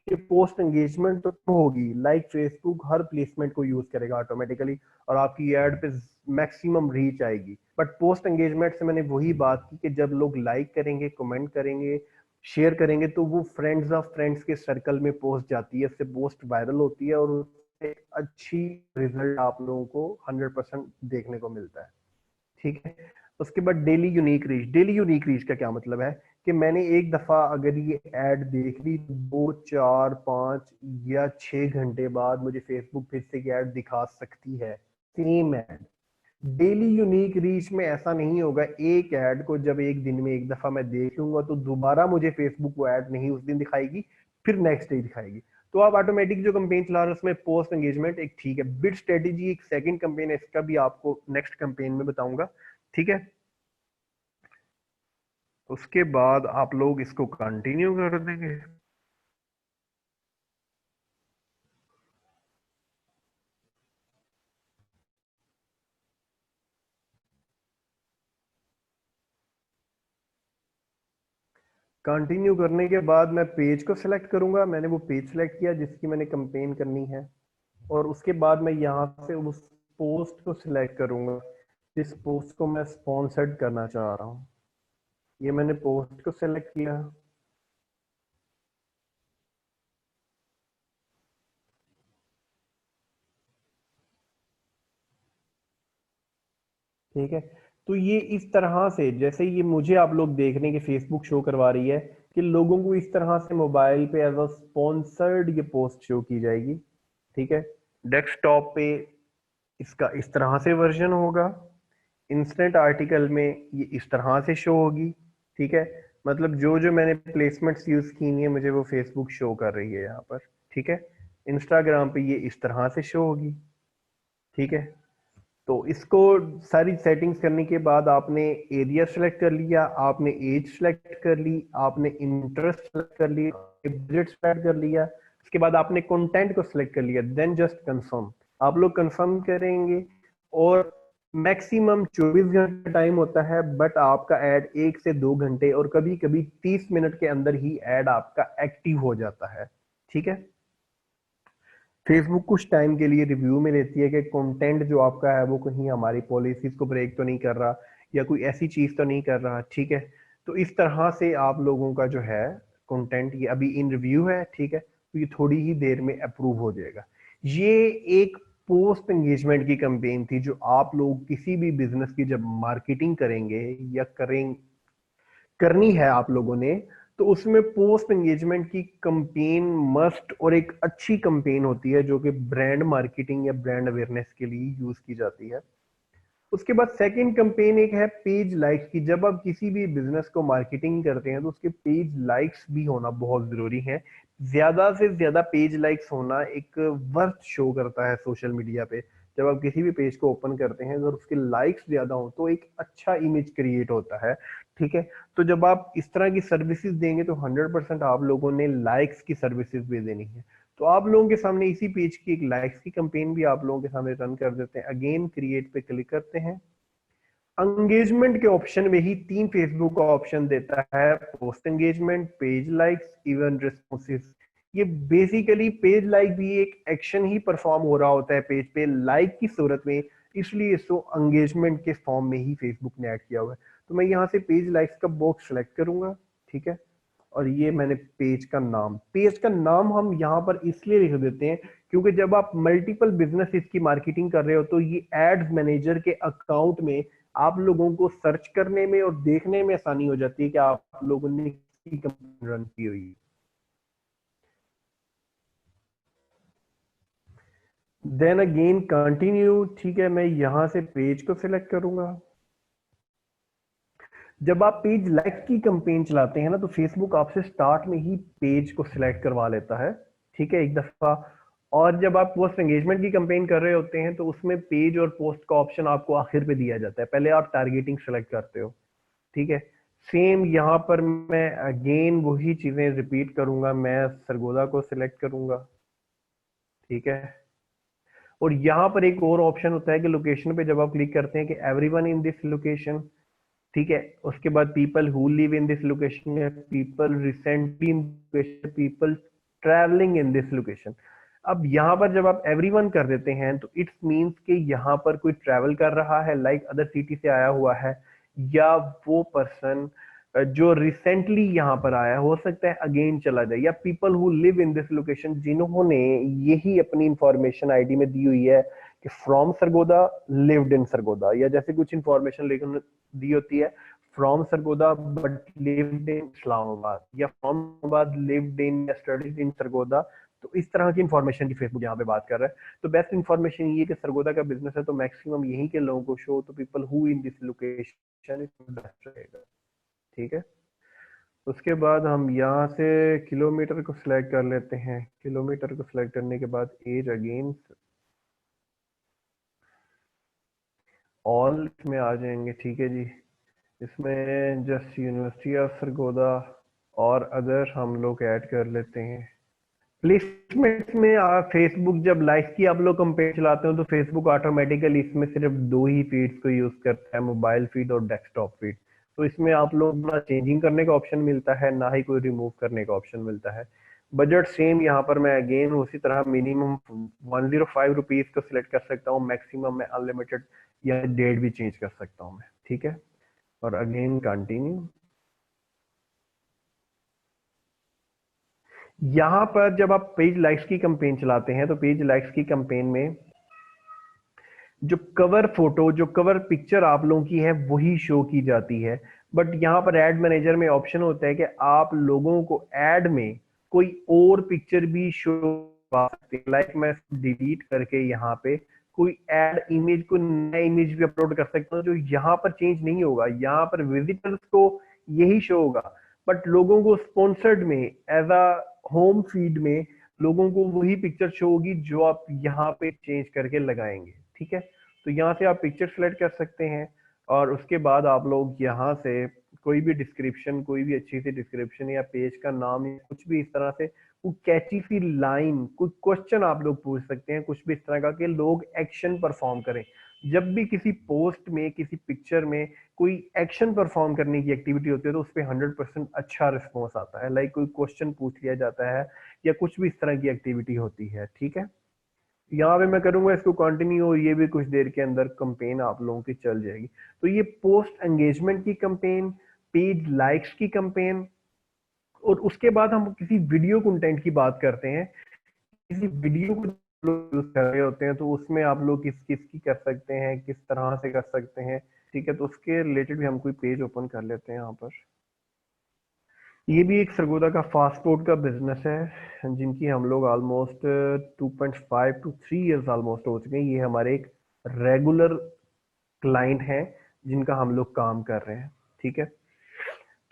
कि पोस्ट एंगेजमेंट तो होगी, लाइक फेसबुक हर प्लेसमेंट को यूज करेगा ऑटोमेटिकली और आपकी एड पे मैक्सिमम रीच आएगी। बट पोस्ट एंगेजमेंट से मैंने वही बात की कि जब लोग लाइक करेंगे, कमेंट करेंगे, शेयर करेंगे, तो वो फ्रेंड्स ऑफ फ्रेंड्स के सर्कल में पोस्ट जाती है, उससे पोस्ट वायरल होती है और उससे अच्छी रिजल्ट आप लोगों को 100% देखने को मिलता है। ठीक है, उसके बाद daily unique reach. Daily unique reach का क्या मतलब है कि मैंने एक दफा अगर ये एड देख ली, 2, 4, 5 या 6 घंटे बाद मुझे फेसबुक फिर से एड दिखा सकती है, same ad. Daily unique reach में ऐसा नहीं होगा, एक ऐड को जब एक दिन में एक दफा मैं देख लूंगा तो दोबारा मुझे फेसबुक वो ऐड नहीं उस दिन दिखाएगी, फिर नेक्स्ट डे दिखाएगी। तो आप ऑटोमेटिक जो कंपेन चला रहे हो उसमें पोस्ट एंगेजमेंट एक ठीक है, बिड स्ट्रेटेजी एक सेकंड कंपेन है, इसका भी आपको नेक्स्ट कंपेन में बताऊंगा। ठीक है, उसके बाद आप लोग इसको कंटिन्यू कर देंगे। कंटिन्यू करने के बाद मैं पेज को सिलेक्ट करूंगा, मैंने वो पेज सिलेक्ट किया जिसकी मैंने कंपेन करनी है, और उसके बाद मैं यहाँ से उस पोस्ट को सिलेक्ट करूंगा जिस पोस्ट को मैं स्पॉन्सर्ड करना चाह रहा हूँ। ये मैंने पोस्ट को सिलेक्ट किया। ठीक है, तो ये इस तरह से, जैसे ये मुझे आप लोग देख रहे हैं कि फेसबुक शो करवा रही है कि लोगों को इस तरह से मोबाइल पे एज अ स्पॉन्सर्ड ये पोस्ट शो की जाएगी। ठीक है, डेस्कटॉप पे इसका इस तरह से वर्जन होगा, इंस्टेंट आर्टिकल में ये इस तरह से शो होगी। ठीक है, मतलब जो जो मैंने प्लेसमेंट्स यूज की है मुझे वो फेसबुक शो कर रही है यहाँ पर। ठीक है, इंस्टाग्राम पे ये इस तरह से शो होगी। ठीक है, तो इसको सारी सेटिंग्स करने के बाद आपने एरिया सेलेक्ट कर लिया, आपने एज सेलेक्ट कर ली, आपने इंटरेस्ट सेलेक्ट कर लिया, बजट सेलेक्ट कर लिया, उसके बाद आपने कंटेंट को सिलेक्ट कर लिया, देन जस्ट कंफर्म। आप लोग कंफर्म करेंगे और मैक्सिमम 24 घंटे टाइम होता है, बट आपका ऐड 1 से 2 घंटे और कभी कभी 30 मिनट के अंदर ही ऐड आपका एक्टिव हो जाता है। ठीक है, फेसबुक कुछ टाइम के लिए रिव्यू में लेती है कि कंटेंट जो आपका है वो कहीं हमारी पॉलिसीज को ब्रेक तो नहीं कर रहा या कोई ऐसी चीज तो नहीं कर रहा। ठीक है, तो इस तरह से आप लोगों का जो है कंटेंट ये अभी इन रिव्यू है। ठीक है, तो ये थोड़ी ही देर में अप्रूव हो जाएगा। ये एक पोस्ट एंगेजमेंट की कैंपेन थी जो आप लोग किसी भी बिजनेस की जब मार्केटिंग करेंगे या करनी है आप लोगों ने, तो उसमें पोस्ट एंगेजमेंट की कंपेन मस्ट और एक अच्छी कंपेन होती है जो कि ब्रांड मार्केटिंग या ब्रांड अवेयरनेस के लिए यूज की जाती है। उसके बाद सेकंड कंपेन एक है पेज लाइक्स की। जब आप किसी भी बिजनेस को मार्केटिंग करते हैं तो उसके पेज लाइक्स भी होना बहुत जरूरी है। ज्यादा से ज्यादा पेज लाइक्स होना एक वर्थ शो करता है सोशल मीडिया पे। जब आप किसी भी पेज को ओपन करते हैं अगर उसके लाइक्स ज्यादा हो तो एक अच्छा इमेज क्रिएट होता है। ठीक है, तो जब आप इस तरह की सर्विसेज देंगे तो 100% आप लोगों ने लाइक्स की सर्विसेज भी देनी है। तो आप लोगों के सामने इसी पेज की एक लाइक्स की कैंपेन भी आप लोगों के सामने रन कर देते हैं। अगेन क्रिएट पे क्लिक करते हैं, एंगेजमेंट के ऑप्शन में ही 3 फेसबुक का ऑप्शन देता है, post engagement, page likes, even responses. ये बेसिकली पेज लाइक भी एक एक्शन ही परफॉर्म हो रहा होता है पेज पे लाइक की सूरत में, इसलिए इसको एंगेजमेंट के फॉर्म में ही फेसबुक ने ऐड किया हुआ है। तो मैं यहाँ से पेज लाइक्स का बॉक्स सेलेक्ट करूंगा। ठीक है, और ये मैंने पेज का नाम हम यहाँ पर इसलिए लिख देते हैं क्योंकि जब आप मल्टीपल बिजनेस की मार्केटिंग कर रहे हो तो ये एड्स मैनेजर के अकाउंट में आप लोगों को सर्च करने में और देखने में आसानी हो जाती है कि आप लोगों ने किसी कंपनी रन की हुई। Then again continue. ठीक है, मैं यहां से पेज को सिलेक्ट करूंगा। जब आप पेज लाइक्स की कंपेन चलाते हैं ना, तो फेसबुक आपसे स्टार्ट में ही पेज को सिलेक्ट करवा लेता है, ठीक है, एक दफा। और जब आप पोस्ट एंगेजमेंट की कंपेन कर रहे होते हैं, तो उसमें पेज और पोस्ट का ऑप्शन आपको आखिर पे दिया जाता है, पहले आप टारगेटिंग सेलेक्ट करते हो, ठीक है। सेम यहाँ पर मैं अगेन वही चीजें रिपीट करूंगा, मैं सरगोदा को सिलेक्ट करूंगा, ठीक है। और यहाँ पर एक और ऑप्शन होता है कि लोकेशन पे जब आप क्लिक करते हैं कि एवरीवन इन दिस लोकेशन, ठीक है, उसके बाद people who live in this location है, people recently in people travelling in this location. अब यहाँ पर जब आप एवरीवन कर देते हैं, तो इट्स मींस कि यहाँ पर कोई ट्रैवल कर रहा है, लाइक अदर सिटी से आया हुआ है, या वो पर्सन जो रिसेंटली यहाँ पर आया, हो सकता है अगेन चला जाए, या people who live in this location, जिन्होंने यही अपनी इंफॉर्मेशन आईडी में दी हुई है कि from Sargodha, lived in Sargodha, या जैसे कुछ इंफॉर्मेशन लेकर दी होती है, from Sargodha but lived in Islamabad, या फ्रॉम इस्लामाबाद लिव्ड इन या स्टडीज इन सरगोदा। तो इस तरह की इंफॉर्मेशन की फेसबुक यहाँ पे बात कर रहा है। तो बेस्ट इंफॉर्मेशन ये कि सरगोदा का बिजनेस है, तो मैक्सिमम यहीं के लोगों को शो, तो people who in this location best रहेगा, ठीक है। उसके बाद हम यहाँ से किलोमीटर को सिलेक्ट कर लेते हैं, किलोमीटर को सिलेक्ट करने के बाद एज अगेन ऑल इसमें आ जाएंगे, ठीक है जी। इसमें जस्ट यूनिवर्सिटी ऑफ सरगोदा और अदर हम लोग ऐड कर लेते हैं। प्लेसमेंट्स में फेसबुक जब लाइक्स की आप लोग कंपेयर चलाते हो, तो फेसबुक ऑटोमेटिकली इसमें सिर्फ दो ही फीड्स को यूज करता है, मोबाइल फीड और डेस्कटॉप फीड। तो इसमें आप लोग ना चेंजिंग करने का ऑप्शन मिलता है, ना ही कोई रिमूव करने का ऑप्शन मिलता है। बजट सेम यहाँ पर मैं अगेन उसी तरह मिनिमम 105 रुपीज को सिलेक्ट कर सकता हूँ, मैक्सिमम मैं अनलिमिटेड या डेट भी चेंज कर सकता हूँ मैं, ठीक है। और अगेन कंटिन्यू। यहां पर जब आप पेज लाइक्स की कंपेन चलाते हैं, तो पेज लाइक्स की कंपेन में जो कवर फोटो, जो कवर पिक्चर आप लोगों की है, वही शो की जाती है। बट यहाँ पर एड मैनेजर में ऑप्शन होता है कि आप लोगों को एड में कोई और पिक्चर भी शो कर सकते हैं, लाइक मैं डिलीट करके यहाँ पे कोई एड इमेज को नया इमेज भी अपलोड कर सकता हूँ, जो यहाँ पर चेंज नहीं होगा, यहाँ पर विजिटर्स को यही शो होगा, बट लोगों को स्पॉन्सर्ड में एज अ होम फीड में लोगों को वही पिक्चर शो होगी जो आप यहाँ पे चेंज करके लगाएंगे, ठीक है। तो यहाँ से आप पिक्चर सेलेक्ट कर सकते हैं, और उसके बाद आप लोग यहाँ से कोई भी डिस्क्रिप्शन, कोई भी अच्छी सी डिस्क्रिप्शन या पेज का नाम या कुछ भी इस तरह से कोई कैची सी लाइन, कोई क्वेश्चन आप लोग पूछ सकते हैं, कुछ भी इस तरह का कि लोग एक्शन परफॉर्म करें। जब भी किसी पोस्ट में, किसी पिक्चर में कोई एक्शन परफॉर्म करने की एक्टिविटी होती है, तो उस पर 100% अच्छा रिस्पॉन्स आता है, लाइक कोई क्वेश्चन पूछ लिया जाता है या कुछ भी इस तरह की एक्टिविटी होती है, ठीक है। यहाँ पे मैं करूंगा इसको कंटिन्यू, और ये भी कुछ देर के अंदर कंपेन आप लोगों की चल जाएगी। तो ये पोस्ट एंगेजमेंट की कंपेन, पेज लाइक्स की कंपेन, और उसके बाद हम किसी वीडियो कंटेंट की बात करते हैं। किसी वीडियो को लोग यूज कर रहे होते हैं, तो उसमें आप लोग किस किस की कर सकते हैं, किस तरह से कर सकते हैं, ठीक है। तो उसके रिलेटेड भी हम कोई पेज ओपन कर लेते हैं यहाँ पर। ये भी एक सरगोदा का फास्ट फूड का बिजनेस है, जिनकी हम लोग ऑलमोस्ट 2.5 to 3 years ऑलमोस्ट हो चुके हैं। ये हमारे एक रेगुलर क्लाइंट हैं जिनका हम लोग काम कर रहे हैं, ठीक है।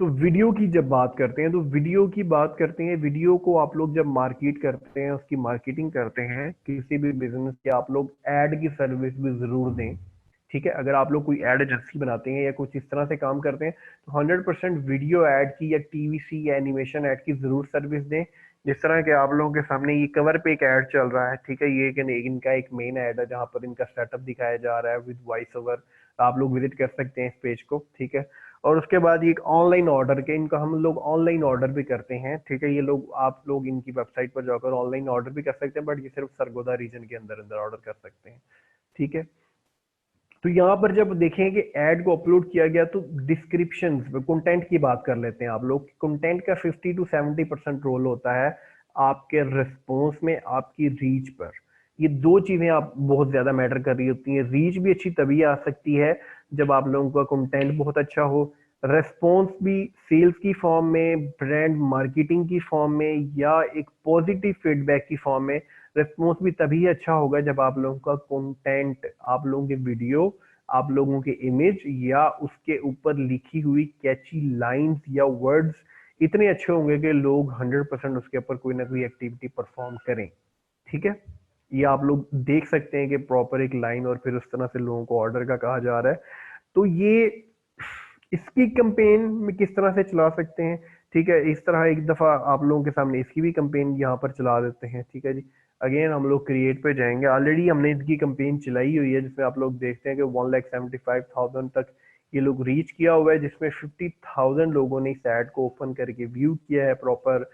तो वीडियो की जब बात करते हैं, तो वीडियो की बात करते हैं, वीडियो को आप लोग जब मार्केट करते हैं, उसकी मार्केटिंग करते हैं किसी भी बिजनेस की, आप लोग एड की सर्विस भी जरूर दें, ठीक है। अगर आप लोग कोई एड एजेंसी बनाते हैं या कुछ इस तरह से काम करते हैं, तो 100% वीडियो एड की या टीवीसी या एनिमेशन एड की जरूर सर्विस दें। जिस तरह के आप लोगों के सामने ये कवर पे एक ऐड चल रहा है, ठीक है, ये इनका एक मेन ऐड है जहां पर इनका सेटअप दिखाया जा रहा है विद वॉइस ओवर। आप लोग विजिट कर सकते हैं इस पेज को, ठीक है। और उसके बाद एक ऑनलाइन ऑर्डर के, इनका हम लोग ऑनलाइन ऑर्डर भी करते हैं, ठीक है। ये लोग, आप लोग इनकी वेबसाइट पर जाकर ऑनलाइन ऑर्डर भी कर सकते हैं, बट ये सिर्फ सरगोदा रीजन के अंदर अंदर ऑर्डर कर सकते हैं, ठीक है। तो यहाँ पर जब देखें कि ऐड को अपलोड किया गया, तो डिस्क्रिप्शन कंटेंट की बात कर लेते हैं आप लोग। कंटेंट का 50 to 70% रोल होता है आपके रिस्पॉन्स में, आपकी रीच पर। ये दो चीजें आप बहुत ज्यादा मैटर कर रही होती हैं। रीच भी अच्छी तभी आ सकती है जब आप लोगों का कंटेंट बहुत अच्छा हो, रेस्पॉन्स भी सेल्स की फॉर्म में, ब्रांड मार्केटिंग की फॉर्म में, या एक पॉजिटिव फीडबैक की फॉर्म में। रिस्पॉन्स भी तभी अच्छा होगा जब आप लोगों का कंटेंट, आप लोगों की वीडियो आप लोगों के इमेज या उसके ऊपर लिखी हुई कैची लाइंस या वर्ड्स इतने अच्छे होंगे कि लोग 100% उसके ऊपर कोई ना कोई एक्टिविटी परफॉर्म करें। ठीक है, ये आप लोग देख सकते हैं कि प्रॉपर एक लाइन और फिर उस तरह से लोगों को ऑर्डर का कहा जा रहा है। तो ये इसकी कंपेन में किस तरह से चला सकते हैं। ठीक है, इस तरह एक दफा आप लोगों के सामने इसकी भी कंपेन यहाँ पर चला देते हैं। ठीक है जी, अगेन हम लोग क्रिएट पे जाएंगे। ऑलरेडी हमने इसकी कंपेन चलाई हुई है जिसमें आप लोग देखते हैं कि 1,75,000 तक ये लोग रीच किया हुआ है, जिसमें 50,000 लोगों ने इस एड को ओपन करके व्यू किया है प्रॉपर,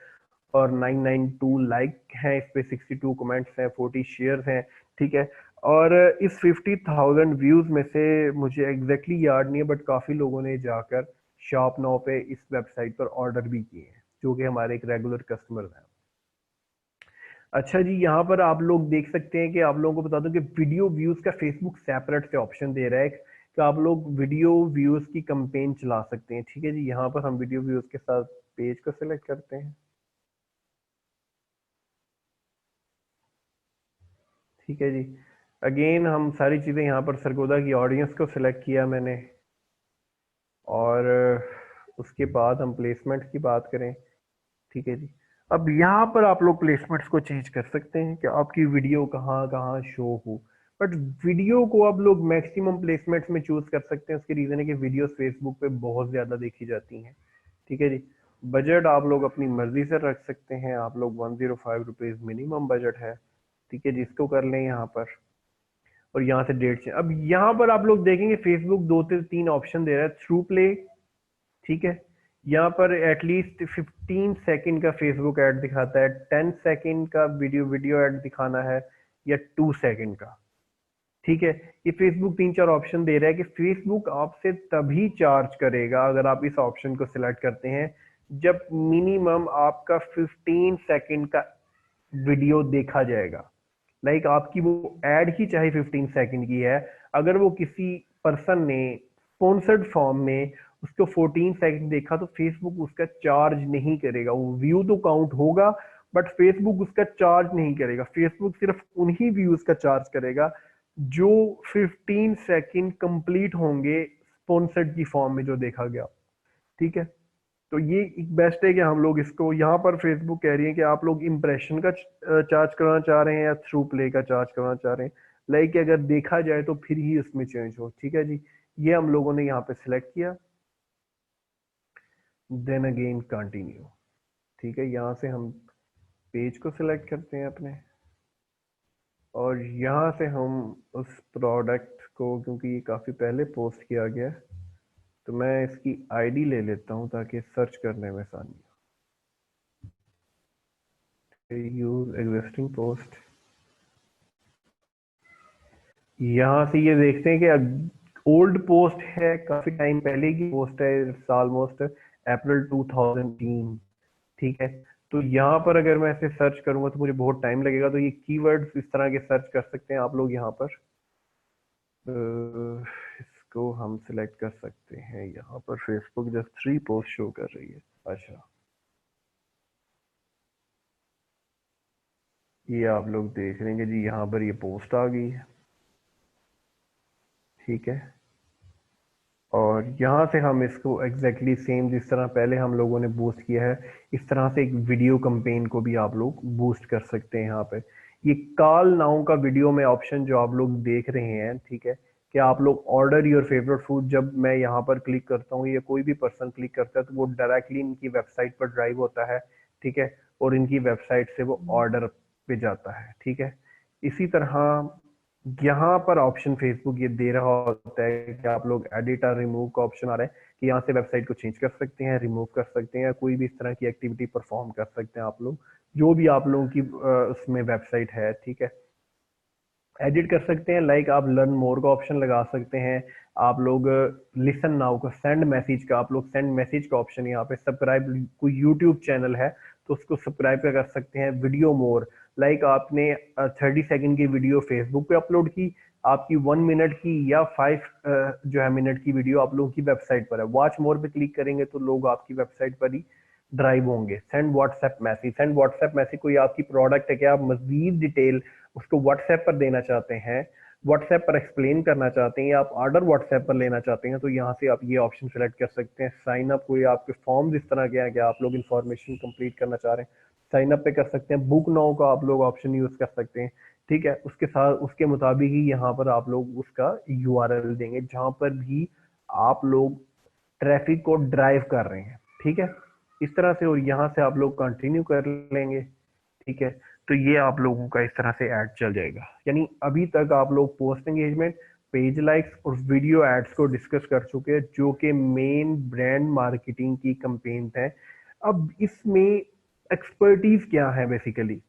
और 992 लाइक हैं इस पे, 62 कमेंट्स हैं, 40 शेयर्स हैं। ठीक है, और इस 50,000 व्यूज में से मुझे एग्जैक्टली याद नहीं है बट काफी लोगों ने जाकर शॉप नाउ पे इस वेबसाइट पर ऑर्डर भी किए हैं, जो कि हमारे एक रेगुलर कस्टमर हैं। अच्छा जी, यहाँ पर आप लोग देख सकते हैं कि आप लोगों को बता दूं कि वीडियो व्यूज का फेसबुक सेपरेट से ऑप्शन दे रहा है कि आप लोग वीडियो व्यूज की कंपेन चला सकते हैं। ठीक है जी, यहाँ पर हम वीडियो व्यूज के साथ पेज को सिलेक्ट करते हैं। ठीक है जी, अगेन हम सारी चीज़ें यहाँ पर सरगोदा की ऑडियंस को सिलेक्ट किया मैंने, और उसके बाद हम प्लेसमेंट की बात करें। ठीक है जी, अब यहाँ पर आप लोग प्लेसमेंट्स को चेंज कर सकते हैं कि आपकी वीडियो कहाँ कहाँ शो हो। बट वीडियो को आप लोग मैक्सिमम प्लेसमेंट्स में चूज कर सकते हैं। उसकी रीजन है कि वीडियो फेसबुक पे बहुत ज्यादा देखी जाती हैं। ठीक है जी, बजट आप लोग अपनी मर्जी से रख सकते हैं। आप लोग 105 रुपीज मिनिमम बजट है। ठीक है जी, इसको कर लें यहाँ पर, और यहाँ से डेट चेंज। अब यहाँ पर आप लोग देखेंगे फेसबुक दो से तीन ऑप्शन दे रहा है, थ्रू प्ले। ठीक है, यहाँ पर एटलीस्ट 15 सेकंड का फेसबुक ऐड दिखाता है, 10 सेकंड का वीडियो वीडियो ऐड दिखाना है, या 2 सेकंड का। ठीक है, ये फेसबुक तीन चार ऑप्शन दे रहा है कि फेसबुक आपसे तभी चार्ज करेगा अगर आप इस ऑप्शन को सिलेक्ट करते हैं जब मिनिमम आपका 15 सेकंड का वीडियो देखा जाएगा। लाइक आपकी वो एड ही चाहे 15 सेकंड की है, अगर वो किसी पर्सन ने स्पॉन्सर्ड फॉर्म में उसको 14 सेकंड देखा तो फेसबुक उसका चार्ज नहीं करेगा। वो व्यू तो काउंट होगा बट फेसबुक उसका चार्ज नहीं करेगा। फेसबुक सिर्फ उन्हीं व्यूज का चार्ज करेगा जो 15 सेकंड कंप्लीट होंगे स्पॉन्सर्ड की फॉर्म में जो देखा गया। ठीक है, तो ये एक बेस्ट है कि हम लोग इसको यहाँ पर फेसबुक कह रही है कि आप लोग इंप्रेशन का चार्ज करना चाह रहे हैं या थ्रू प्ले का चार्ज करना चाह रहे हैं। लाइक अगर देखा जाए तो फिर ही उसमें चेंज हो। ठीक है जी, ये हम लोगों ने यहाँ पे सिलेक्ट किया, देन अगेन कंटिन्यू। ठीक है, यहाँ से हम पेज को सिलेक्ट करते हैं अपने, और यहाँ से हम उस प्रोडक्ट को, क्योंकि ये काफ़ी पहले पोस्ट किया गया है, तो मैं इसकी आईडी ले लेता हूँ ताकि सर्च करने में आसानी हो। यूज एग्जिस्टिंग पोस्ट, यहाँ से ये देखते हैं कि ओल्ड पोस्ट है, काफी टाइम पहले की पोस्ट है, ऑलमोस्ट अप्रैल 2003। ठीक है, तो यहाँ पर अगर मैं इसे सर्च करूंगा तो मुझे बहुत टाइम लगेगा, तो ये कीवर्ड्स इस तरह के सर्च कर सकते हैं आप लोग यहाँ पर। इसको हम सिलेक्ट कर सकते हैं यहाँ पर, फेसबुक जस्ट 3 पोस्ट शो कर रही है। अच्छा, ये आप लोग देख लेंगे जी, यहाँ पर ये पोस्ट आ गई है। ठीक है, और यहाँ से हम इसको एग्जैक्टली सेम जिस तरह पहले हम लोगों ने बूस्ट किया है, इस तरह से एक वीडियो कंपेन को भी आप लोग बूस्ट कर सकते हैं। यहाँ पे ये कॉल नाउ का वीडियो में ऑप्शन जो आप लोग देख रहे हैं, ठीक है, कि आप लोग ऑर्डर योर फेवरेट फूड, जब मैं यहाँ पर क्लिक करता हूँ या कोई भी पर्सन क्लिक करता है तो वो डायरेक्टली इनकी वेबसाइट पर ड्राइव होता है। ठीक है, और इनकी वेबसाइट से वो ऑर्डर पे जाता है। ठीक है, इसी तरह यहाँ पर ऑप्शन फेसबुक ये दे रहा होता है कि आप लोग एडिट और रिमूव का ऑप्शन आ रहा है कि यहाँ से वेबसाइट को चेंज कर सकते हैं, रिमूव कर सकते हैं, या कोई भी इस तरह की एक्टिविटी परफॉर्म कर सकते हैं आप लोग, जो भी आप लोगों की उसमें वेबसाइट है। ठीक है, एडिट कर सकते हैं, लाइक आप लर्न मोर का ऑप्शन लगा सकते हैं। आप लोग लिसन नाउ का, सेंड मैसेज का, आप लोग सेंड मैसेज का ऑप्शन यहाँ पे, सब्सक्राइब, कोई यूट्यूब चैनल है तो उसको सब्सक्राइब कर सकते हैं। वीडियो मोर, लाइक आपने 30 सेकंड की वीडियो फेसबुक पे अपलोड की, आपकी 1 मिनट की या 5 मिनट की वीडियो आप लोगों की वेबसाइट पर है, वॉच मोर पे क्लिक करेंगे तो लोग आपकी वेबसाइट पर ही ड्राइव होंगे। Send WhatsApp message, send WhatsApp message, कोई आपकी प्रोडक्ट है कि आप मजीद डिटेल उसको व्हाट्सएप पर देना चाहते हैं व्हाट्सएप पर एक्सप्लेन करना चाहते हैं या आप ऑर्डर व्हाट्सएप पर लेना चाहते हैं, तो यहाँ से आप ये ऑप्शन सेलेक्ट कर सकते हैं। साइन अप, कोई आपके फॉर्म इस तरह के हैं कि आप लोग इन्फॉर्मेशन कंप्लीट करना चाह रहे हैं, साइन अप पे कर सकते हैं। बुक नाउ का आप लोग ऑप्शन यूज कर सकते हैं, ठीक है। उसके साथ उसके मुताबिक ही यहाँ पर आप लोग उसका यूआरएल देंगे जहां पर भी आप लोग ट्रैफिक को ड्राइव कर रहे हैं, ठीक है, इस तरह से। और यहाँ से आप लोग कंटिन्यू कर लेंगे, ठीक है। तो ये आप लोगों का इस तरह से ऐड चल जाएगा। यानी अभी तक आप लोग पोस्ट एंगेजमेंट, पेज लाइक्स और वीडियो एड्स को डिस्कस कर चुके हैं, जो कि मेन ब्रांड मार्केटिंग की कैंपेन है। अब इसमें एक्सपर्टीज क्या है? बेसिकली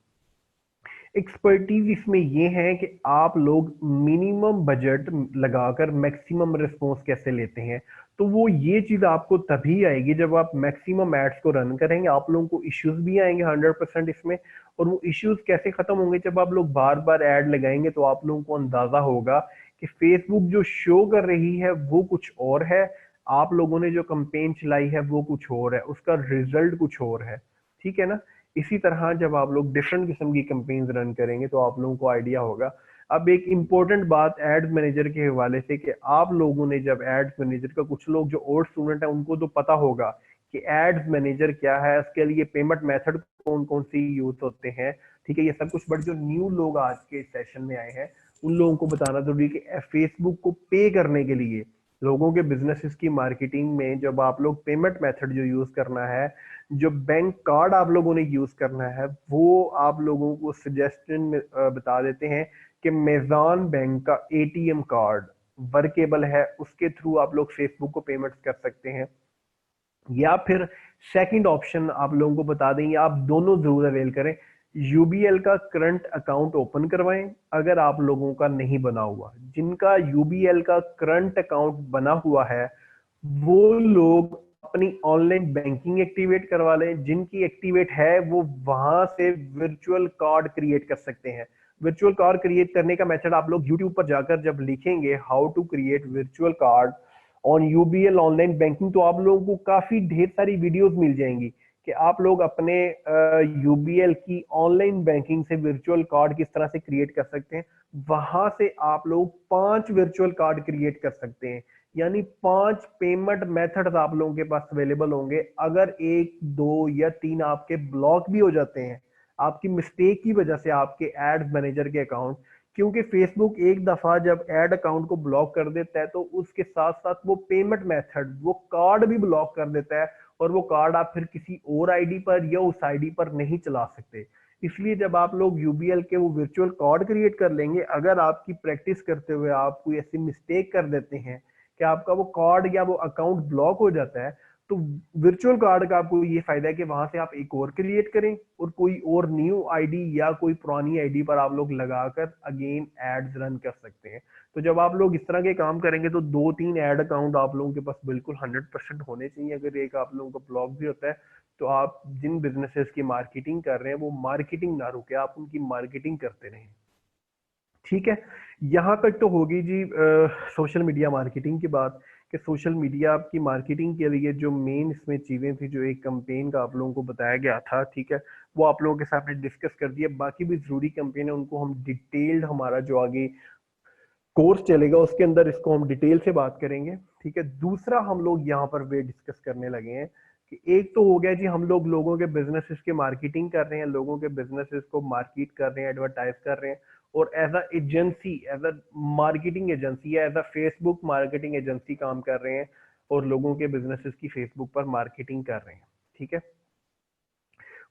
एक्सपर्टीज इसमें ये है कि आप लोग मिनिमम बजट लगाकर मैक्सिमम रिस्पॉन्स कैसे लेते हैं। तो वो ये चीज आपको तभी आएगी जब आप मैक्सिमम एड्स को रन करेंगे। आप लोगों को इश्यूज भी आएंगे 100% इसमें, और वो इश्यूज कैसे खत्म होंगे? जब आप लोग बार बार ऐड लगाएंगे तो आप लोगों को अंदाजा होगा कि फेसबुक जो शो कर रही है वो कुछ और है, आप लोगों ने जो कंपेन चलाई है वो कुछ और है, उसका रिजल्ट कुछ और है, ठीक है ना। इसी तरह जब आप लोग डिफरेंट किस्म की कैंपेन्स रन करेंगे तो आप लोगों को आइडिया होगा। अब एक इंपॉर्टेंट बात एड्स मैनेजर के हवाले से कि आप लोगों ने जब एड्स मैनेजर का, कुछ लोग जो ओल्ड स्टूडेंट है उनको तो पता होगा कि एड्स मैनेजर क्या है, उसके लिए पेमेंट मेथड कौन कौन सी यूज होते हैं, ठीक है, ये सब कुछ। बट जो न्यू लोग आज के सेशन में आए हैं उन लोगों को बताना जरूरी है कि फेसबुक को पे करने के लिए लोगों के बिजनेसेस की मार्केटिंग में जब आप लोग पेमेंट मेथड जो यूज करना है, जो बैंक कार्ड आप लोगों ने यूज करना है, वो आप लोगों को सजेशन में बता देते हैं कि मेज़ान बैंक का एटीएम कार्ड वर्केबल है, उसके थ्रू आप लोग फेसबुक को पेमेंट्स कर सकते हैं। या फिर सेकंड ऑप्शन आप लोगों को बता दें, आप दोनों जरूर अवेल करें। यूबीएल का करंट अकाउंट ओपन करवाएं अगर आप लोगों का नहीं बना हुआ। जिनका यूबीएल का करंट अकाउंट बना हुआ है वो लोग अपनी ऑनलाइन बैंकिंग एक्टिवेट करवा लें। जिनकी एक्टिवेट है वो वहां से वर्चुअल कार्ड क्रिएट कर सकते हैं। वर्चुअल कार्ड क्रिएट करने का मेथड आप लोग यूट्यूब पर जाकर जब लिखेंगे how to create virtual card on UBL online banking, तो आप लोगों को काफी ढेर सारी वीडियोस मिल जाएंगी कि आप लोग अपने यूबीएल की ऑनलाइन बैंकिंग से वर्चुअल कार्ड किस तरह से क्रिएट कर सकते हैं। वहां से आप लोग 5 वर्चुअल कार्ड क्रिएट कर सकते हैं। यानी 5 पेमेंट मेथड्स आप लोगों के पास अवेलेबल होंगे। अगर 1, 2 या 3 आपके ब्लॉक भी हो जाते हैं आपकी मिस्टेक की वजह से, आपके एड्स मैनेजर के अकाउंट, क्योंकि फेसबुक एक दफा जब एड अकाउंट को ब्लॉक कर देता है तो उसके साथ साथ वो पेमेंट मेथड, वो कार्ड भी ब्लॉक कर देता है, और वो कार्ड आप फिर किसी और आईडी पर या उस आईडी पर नहीं चला सकते। इसलिए जब आप लोग यूबीएल के वो वर्चुअल कार्ड क्रिएट कर लेंगे, अगर आपकी प्रैक्टिस करते हुए आप कोई ऐसी मिस्टेक कर देते हैं कि आपका वो कार्ड या वो अकाउंट ब्लॉक हो जाता है, तो वर्चुअल कार्ड का आपको ये फायदा है कि वहां से आप एक और क्रिएट करें और कोई और न्यू आईडी या कोई पुरानी आईडी पर आप लोग लगाकर अगेन एड्स रन कर सकते हैं। तो जब आप लोग इस तरह के काम करेंगे तो 2-3 एड अकाउंट आप लोगों के पास बिल्कुल 100% होने चाहिए। अगर एक आप लोगों का ब्लॉक भी होता है तो आप जिन बिजनेसेस की मार्केटिंग कर रहे हैं वो मार्केटिंग ना रुके, आप उनकी मार्केटिंग करते रहें, ठीक है। यहां तक तो होगी जी सोशल मीडिया मार्केटिंग की बात, कि सोशल मीडिया आपकी मार्केटिंग के लिए जो मेन इसमें चीजें थी, जो एक कंपेन का आप लोगों को बताया गया था, ठीक है, वो आप लोगों के सामने डिस्कस कर दिया। बाकी भी जरूरी कंपेन है उनको हम डिटेल्ड, हमारा जो आगे कोर्स चलेगा उसके अंदर इसको हम डिटेल से बात करेंगे, ठीक है। दूसरा हम लोग यहाँ पर वे डिस्कस करने लगे हैं कि एक तो हो गया जी हम लोग लोगों के बिजनेसेस की मार्केटिंग कर रहे हैं, लोगों के बिजनेसेस को मार्केट कर रहे हैं, एडवर्टाइज कर रहे हैं, और as a agency, as a marketing agency या as a Facebook marketing agency काम कर रहे हैं और लोगों के बिजनेसेस की फेसबुक पर मार्केटिंग कर रहे हैं, ठीक है।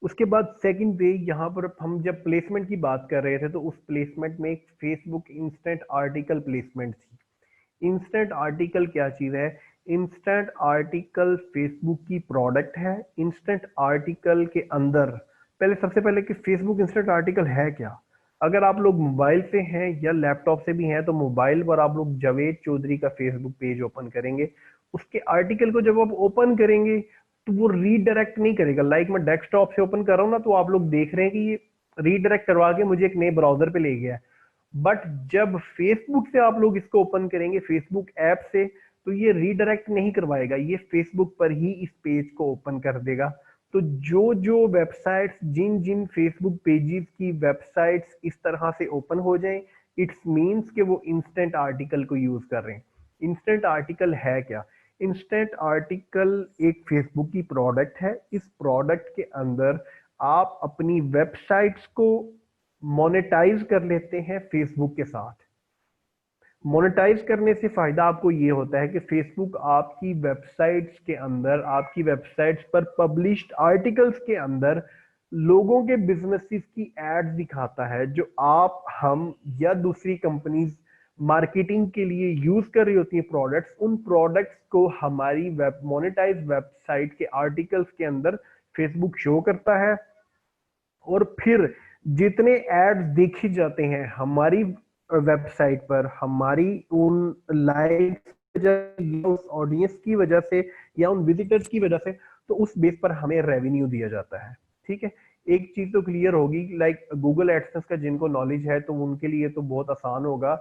उसके बाद सेकंड वे, यहाँ पर हम जब प्लेसमेंट की बात कर रहे थे तो उस प्लेसमेंट में एक फेसबुक इंस्टेंट आर्टिकल प्लेसमेंट थी। इंस्टेंट आर्टिकल क्या चीज है? इंस्टेंट आर्टिकल फेसबुक की प्रोडक्ट है। इंस्टेंट आर्टिकल के अंदर पहले, सबसे पहले कि फेसबुक इंस्टेंट आर्टिकल है क्या। अगर आप लोग मोबाइल से हैं या लैपटॉप से भी हैं तो मोबाइल पर आप लोग जावेद चौधरी का फेसबुक पेज ओपन करेंगे, उसके आर्टिकल को जब आप ओपन करेंगे तो वो रीडायरेक्ट नहीं करेगा। लाइक मैं डेस्कटॉप से ओपन कर रहा हूँ ना, तो आप लोग देख रहे हैं कि ये रीडायरेक्ट करवा के मुझे एक नए ब्राउजर पे ले गया है। बट जब फेसबुक से आप लोग इसको ओपन करेंगे, फेसबुक ऐप से, तो ये रीडायरेक्ट नहीं करवाएगा, ये फेसबुक पर ही इस पेज को ओपन कर देगा। तो जो जो वेबसाइट्स, जिन जिन फेसबुक पेजेस की वेबसाइट्स इस तरह से ओपन हो जाएं इट्स मीन्स कि वो इंस्टेंट आर्टिकल को यूज कर रहे हैं। इंस्टेंट आर्टिकल है क्या? इंस्टेंट आर्टिकल एक फेसबुक की प्रोडक्ट है। इस प्रोडक्ट के अंदर आप अपनी वेबसाइट्स को मोनेटाइज कर लेते हैं फेसबुक के साथ। मोनेटाइज करने से फायदा आपको ये होता है कि फेसबुक आपकी वेबसाइट्स के अंदर, आपकी वेबसाइट्स पर पब्लिश्ड आर्टिकल्स के अंदर लोगों के बिजनेसेस की एड्स दिखाता है, जो आप, हम या दूसरी कंपनीज मार्केटिंग के लिए यूज कर रही होती हैं प्रोडक्ट्स। उन प्रोडक्ट्स को हमारी वेब मोनेटाइज वेबसाइट के आर्टिकल्स के अंदर फेसबुक शो करता है, और फिर जितने एड्स देखे जाते हैं हमारी वेबसाइट पर, हमारी उन लाइक्स या उस ऑडियंस की वजह से या उन विजिटर्स की वजह से, तो उस बेस पर हमें रेवेन्यू दिया जाता है। ठीक है, एक चीज तो क्लियर होगी, लाइक गूगल एडसेंस का जिनको नॉलेज है तो उनके लिए तो बहुत आसान होगा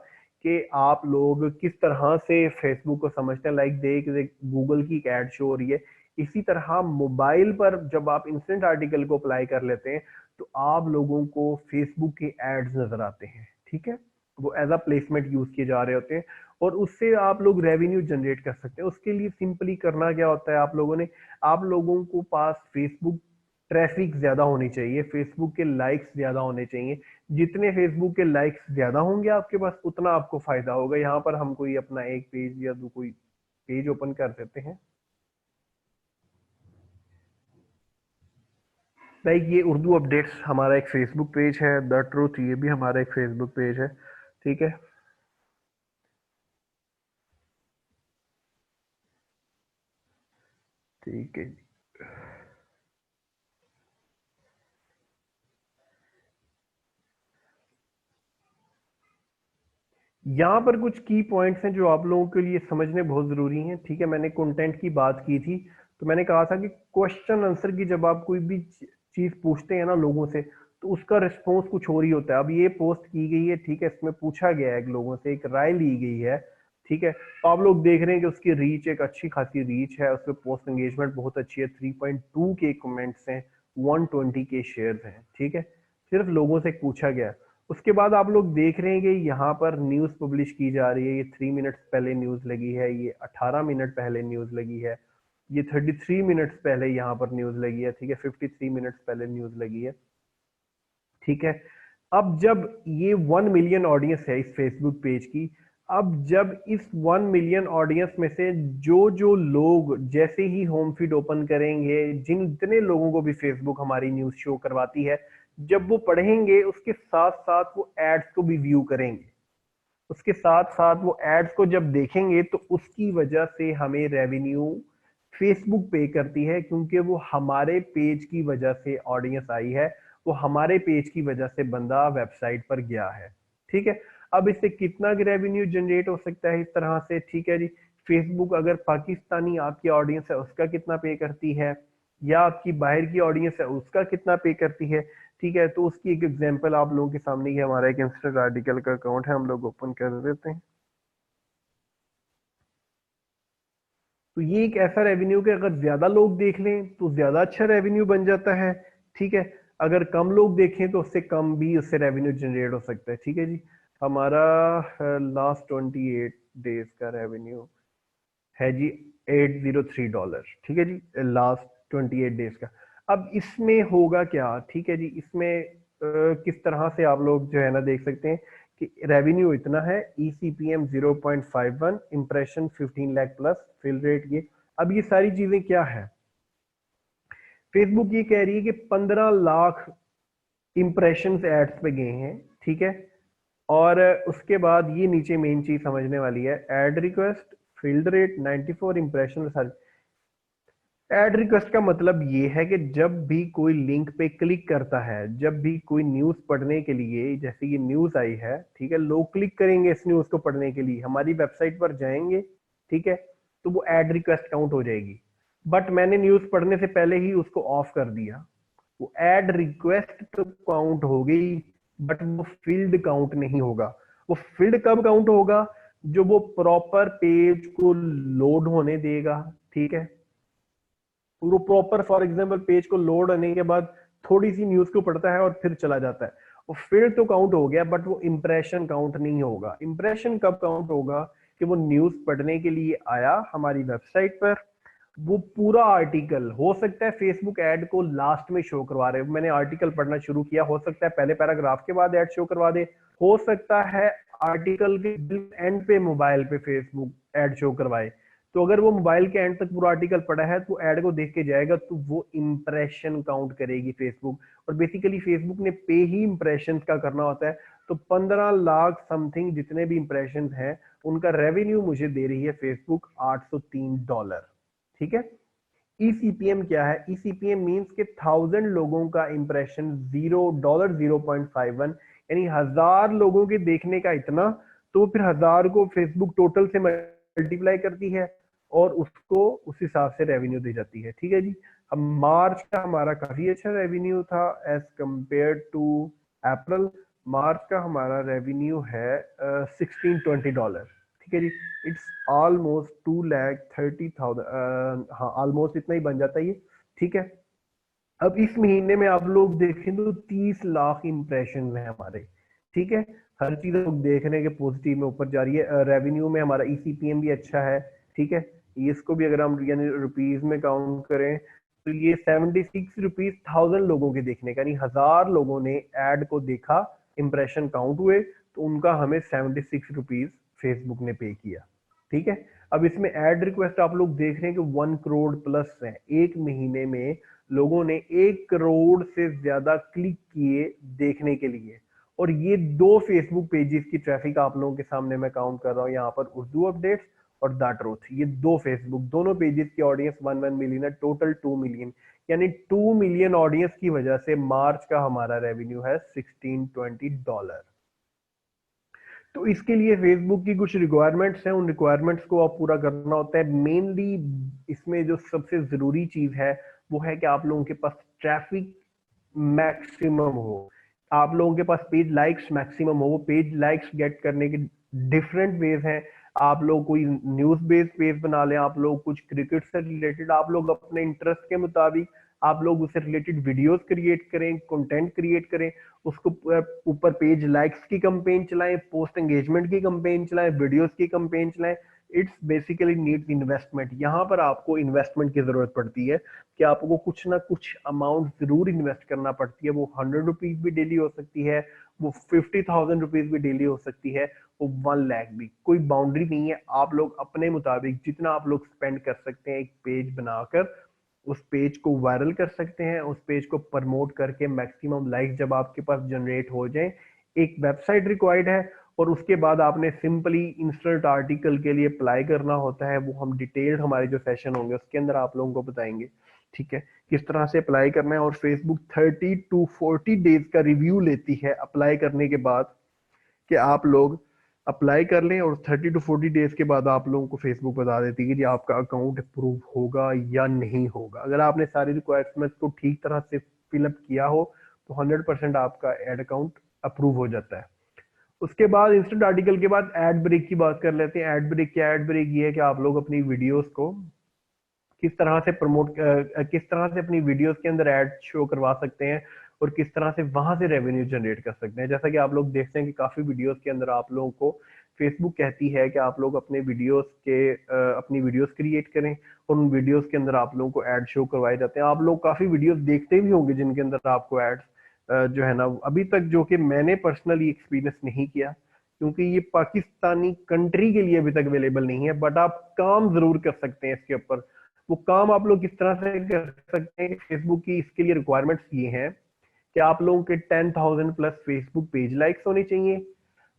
कि आप लोग किस तरह से फेसबुक को समझते हैं। लाइक देख गूगल की एक एड शो हो रही है, इसी तरह मोबाइल पर जब आप इंस्टेंट आर्टिकल को अप्लाई कर लेते हैं तो आप लोगों को फेसबुक के एड्स नजर आते हैं। ठीक है, वो एज अ प्लेसमेंट यूज किए जा रहे होते हैं, और उससे आप लोग रेवेन्यू जनरेट कर सकते हैं। उसके लिए सिंपली करना क्या होता है, आप लोगों ने, आप लोगों को पास फेसबुक ट्रैफिक ज्यादा होनी चाहिए, फेसबुक के लाइक्स ज्यादा होने चाहिए। जितने फेसबुक के लाइक्स ज्यादा होंगे आपके पास, उतना आपको फायदा होगा। यहाँ पर हम कोई अपना एक पेज या दो कोई पेज ओपन कर देते हैं। लाइक ये उर्दू अपडेट्स हमारा एक फेसबुक पेज है, द ट्रूथ ये भी हमारा एक फेसबुक पेज है। ठीक है, ठीक है। यहाँ पर कुछ की पॉइंट्स हैं जो आप लोगों के लिए समझने बहुत जरूरी हैं। ठीक है, मैंने कंटेंट की बात की थी, तो मैंने कहा था कि क्वेश्चन आंसर की जब आप कोई भी चीज पूछते हैं ना लोगों से, तो उसका रिस्पॉन्स कुछ और ही होता है। अब ये पोस्ट की गई है, ठीक है, इसमें पूछा गया है लोगों से, एक राय ली गई है। ठीक है, तो आप लोग देख रहे हैं कि उसकी रीच एक अच्छी खासी रीच है, उस पर पोस्ट एंगेजमेंट बहुत अच्छी है, 3.2 के कमेंट्स हैं, 120 के शेयर्स हैं। ठीक है, सिर्फ लोगों से पूछा गया। उसके बाद आप लोग देख रहे हैं कि यहाँ पर न्यूज पब्लिश की जा रही है। ये 3 मिनट्स पहले न्यूज लगी है, ये 18 मिनट पहले न्यूज लगी है, ये 33 मिनट्स पहले यहाँ पर न्यूज लगी है। ठीक है, 53 मिनट्स पहले न्यूज लगी है। ठीक है, अब जब ये 1 मिलियन ऑडियंस है इस फेसबुक पेज की, अब जब इस 1 मिलियन ऑडियंस में से जो जो लोग जैसे ही होम फीड ओपन करेंगे, जितने लोगों को भी फेसबुक हमारी न्यूज शो करवाती है, जब वो पढ़ेंगे उसके साथ साथ वो एड्स को भी व्यू करेंगे, उसके साथ साथ वो एड्स को जब देखेंगे, तो उसकी वजह से हमें रेवेन्यू फेसबुक पे करती है, क्योंकि वो हमारे पेज की वजह से ऑडियंस आई है, वो हमारे पेज की वजह से बंदा वेबसाइट पर गया है। ठीक है, अब इससे कितना रेवेन्यू जनरेट हो सकता है इस तरह से? ठीक है जी, फेसबुक अगर पाकिस्तानी आपकी ऑडियंस है उसका कितना पे करती है, या आपकी बाहर की ऑडियंस है उसका कितना पे करती है। ठीक है, तो उसकी एक एग्जांपल आप लोगों के सामने, ये हमारा एक इंस्टा आर्टिकल का अकाउंट है, हम लोग ओपन कर देते हैं। तो ये एक ऐसा रेवेन्यू कि अगर ज्यादा लोग देख लें तो ज्यादा अच्छा रेवेन्यू बन जाता है। ठीक है, अगर कम लोग देखें तो उससे कम भी उससे रेवेन्यू जनरेट हो सकता है। ठीक है जी, हमारा लास्ट 28 डेज का रेवेन्यू है जी $803। ठीक है जी, लास्ट 28 डेज का। अब इसमें होगा क्या? ठीक है जी, इसमें किस तरह से आप लोग जो है ना देख सकते हैं कि रेवेन्यू इतना है, eCPM 0.51, impression 15 lakh plus, fill rate ये। अब ये सारी चीजें क्या है, फेसबुक ये कह रही है कि 15 लाख इंप्रेशन एड्स पे गए हैं। ठीक है, और उसके बाद ये नीचे मेन चीज समझने वाली है, ad request, fill rate, 94 impression. Ad request का मतलब ये है कि जब भी कोई लिंक पे क्लिक करता है, जब भी कोई न्यूज पढ़ने के लिए, जैसे ये न्यूज आई है, ठीक है, लोग क्लिक करेंगे इस न्यूज को पढ़ने के लिए, हमारी वेबसाइट पर जाएंगे। ठीक है, तो वो एड रिक्वेस्ट काउंट हो जाएगी। बट मैंने न्यूज पढ़ने से पहले ही उसको ऑफ कर दिया, वो एड रिक्वेस्ट तो काउंट हो गई, बट वो फील्ड काउंट नहीं होगा। वो फील्ड कब काउंट होगा? जो वो प्रॉपर पेज को लोड होने देगा। ठीक है, वो प्रॉपर फॉर एग्जांपल पेज को लोड होने के बाद थोड़ी सी न्यूज को पढ़ता है और फिर चला जाता है, वो फिर तो काउंट हो गया, बट वो इंप्रेशन काउंट नहीं होगा। इंप्रेशन कब काउंट होगा? कि वो न्यूज पढ़ने के लिए आया हमारी वेबसाइट पर, वो पूरा आर्टिकल, हो सकता है फेसबुक ऐड को लास्ट में शो करवा रहे हो, मैंने आर्टिकल पढ़ना शुरू किया, हो सकता है पहले पैराग्राफ के बाद ऐड शो करवा दे, हो सकता है आर्टिकल के एंड पे मोबाइल पे फेसबुक ऐड शो करवाए। तो अगर वो मोबाइल के एंड तक पूरा आर्टिकल पढ़ा है तो ऐड को देख के जाएगा, तो वो इंप्रेशन काउंट करेगी फेसबुक। और बेसिकली फेसबुक ने पे ही इंप्रेशन का करना होता है। तो 15 लाख समथिंग जितने भी इंप्रेशन हैं, उनका रेवेन्यू मुझे दे रही है फेसबुक $803। ठीक है। ईसीपीएम क्या है? ईसीपीएम मींस के 1000 लोगों का इंप्रेशन $0.51, यानी 1000 लोगों के देखने का इतना, तो फिर 1000 को फेसबुक टोटल से मल्टीप्लाई करती है और उसको उस हिसाब से रेवेन्यू दी जाती है। ठीक है जी। अब मार्च का हमारा काफी अच्छा रेवेन्यू था एज कंपेयर टू अप्रैल। मार्च का हमारा रेवेन्यू है $1620। ठीक है जी। इट्स ऑलमोस्ट 2,30,000, हाँ ऑलमोस्ट इतना ही बन जाता है ये। ठीक है। अब इस महीने में आप लोग देखें तो 30 लाख इंप्रेशन है हमारे। ठीक है। हर चीज लोग देख रहे हैं कि पॉजिटिव में ऊपर जा रही है। रेवेन्यू में हमारा ईसीपीएम भी अच्छा है। ठीक है। इसको भी अगर हम यानी रुपीज में काउंट करें तो ये 76 रुपीज 1000 लोगों के देखने का, यानी 1000 लोगों ने एड को देखा, इंप्रेशन काउंट हुए, तो उनका हमें 76 रुपीज फेसबुक ने पे किया। ठीक है। अब इसमें एड रिक्वेस्ट आप लोग देख रहे हैं कि 1 करोड़ प्लस है। एक महीने में लोगों ने 1 करोड़ से ज्यादा क्लिक किए देखने के लिए। और ये दो फेसबुक पेजेस की ट्रैफिक आप लोगों के सामने मैं काउंट कर रहा हूं यहाँ पर, उर्दू अपडेट्स और द ट्रूथ। ये दो फेसबुक दोनों पेजेस की ऑडियंस 1 मिलियन है, टोटल 2 मिलियन, यानी 2 मिलियन ऑडियंस की वजह से मार्च का हमारा रेवेन्यू है $1620। तो इसके लिए फेसबुक की कुछ रिक्वायरमेंट्स हैं, उन रिक्वायरमेंट्स को आप पूरा करना होता है। मेनली इसमें जो सबसे जरूरी चीज है वो है कि आप लोगों के पास ट्रैफिक मैक्सिमम हो, आप लोगों के पास पेज लाइक्स मैक्सिमम हो। वो पेज लाइक्स गेट करने के डिफरेंट वेज हैं। आप लोग कोई न्यूज बेस्ड पेज बना लें, आप लोग कुछ क्रिकेट से रिलेटेड, आप लोग अपने इंटरेस्ट के मुताबिक आप लोग उससे रिलेटेड वीडियोस क्रिएट करें, कंटेंट क्रिएट करें, उसको ऊपर पेज लाइक्स की कंपेन चलाएं, पोस्ट एंगेजमेंट की कंपेन चलाएं, वीडियोस की कंपेन चलाएं। It's basically needs investment. यहाँ पर आपको इन्वेस्टमेंट की जरूरत पड़ती है कि आपको कुछ ना कुछ अमाउंट जरूर इन्वेस्ट करना पड़ती है। वो 100 रुपीज भी डेली हो सकती है, वो 50,000 रुपीज भी डेली हो सकती है, वो 1 लाख भी, कोई बाउंड्री नहीं है। आप लोग अपने मुताबिक जितना आप लोग स्पेंड कर सकते हैं एक पेज बनाकर, उस पेज को वायरल कर सकते हैं, उस पेज को प्रमोट करके मैक्सिमम लाइक जब आपके पास जनरेट हो जाए। एक वेबसाइट रिक्वायर्ड है और उसके बाद आपने सिंपली इंस्टेंट आर्टिकल के लिए अप्लाई करना होता है। वो हम डिटेल्ड हमारे जो सेशन होंगे उसके अंदर आप लोगों को बताएंगे। ठीक है। किस तरह से अप्लाई करना है। और फेसबुक 30 to 40 डेज का रिव्यू लेती है अप्लाई करने के बाद, कि आप लोग अप्लाई कर लें और 30 to 40 डेज के बाद आप लोगों को फेसबुक बता देती है कि जी आपका अकाउंट अप्रूव होगा या नहीं होगा। अगर आपने सारी रिक्वायरमेंट्स को ठीक तरह से फिलअप किया हो तो 100% आपका एड अकाउंट अप्रूव हो जाता है। उसके बाद इंस्टेंट आर्टिकल के बाद एड ब्रेक की बात कर लेते हैं। एड ब्रेक क्या? एड ब्रेक ये है कि आप लोग अपनी वीडियोस को किस तरह से प्रमोट, किस तरह से अपनी वीडियोस के अंदर एड शो करवा सकते हैं और किस तरह से वहां से रेवेन्यू जनरेट कर सकते हैं। जैसा कि आप लोग देखते हैं कि काफी वीडियोस के अंदर आप लोगों को फेसबुक कहती है कि आप लोग अपने वीडियोस के अपनी वीडियोस क्रिएट करें और उन वीडियोस के अंदर आप लोगों को ऐड शो करवाए जाते हैं। आप लोग काफी वीडियोस देखते भी होंगे जिनके अंदर आपको एड्स जो है ना, अभी तक जो कि मैंने पर्सनली एक्सपीरियंस नहीं किया क्योंकि ये पाकिस्तानी कंट्री के लिए अभी तक अवेलेबल नहीं है, बट आप काम जरूर कर सकते हैं इसके ऊपर। वो काम आप लोग किस तरह से कर सकते हैं? फेसबुक की इसके लिए रिक्वायरमेंट्स ये हैं कि आप लोगों के 10,000 प्लस फेसबुक पेज लाइक्स होने चाहिए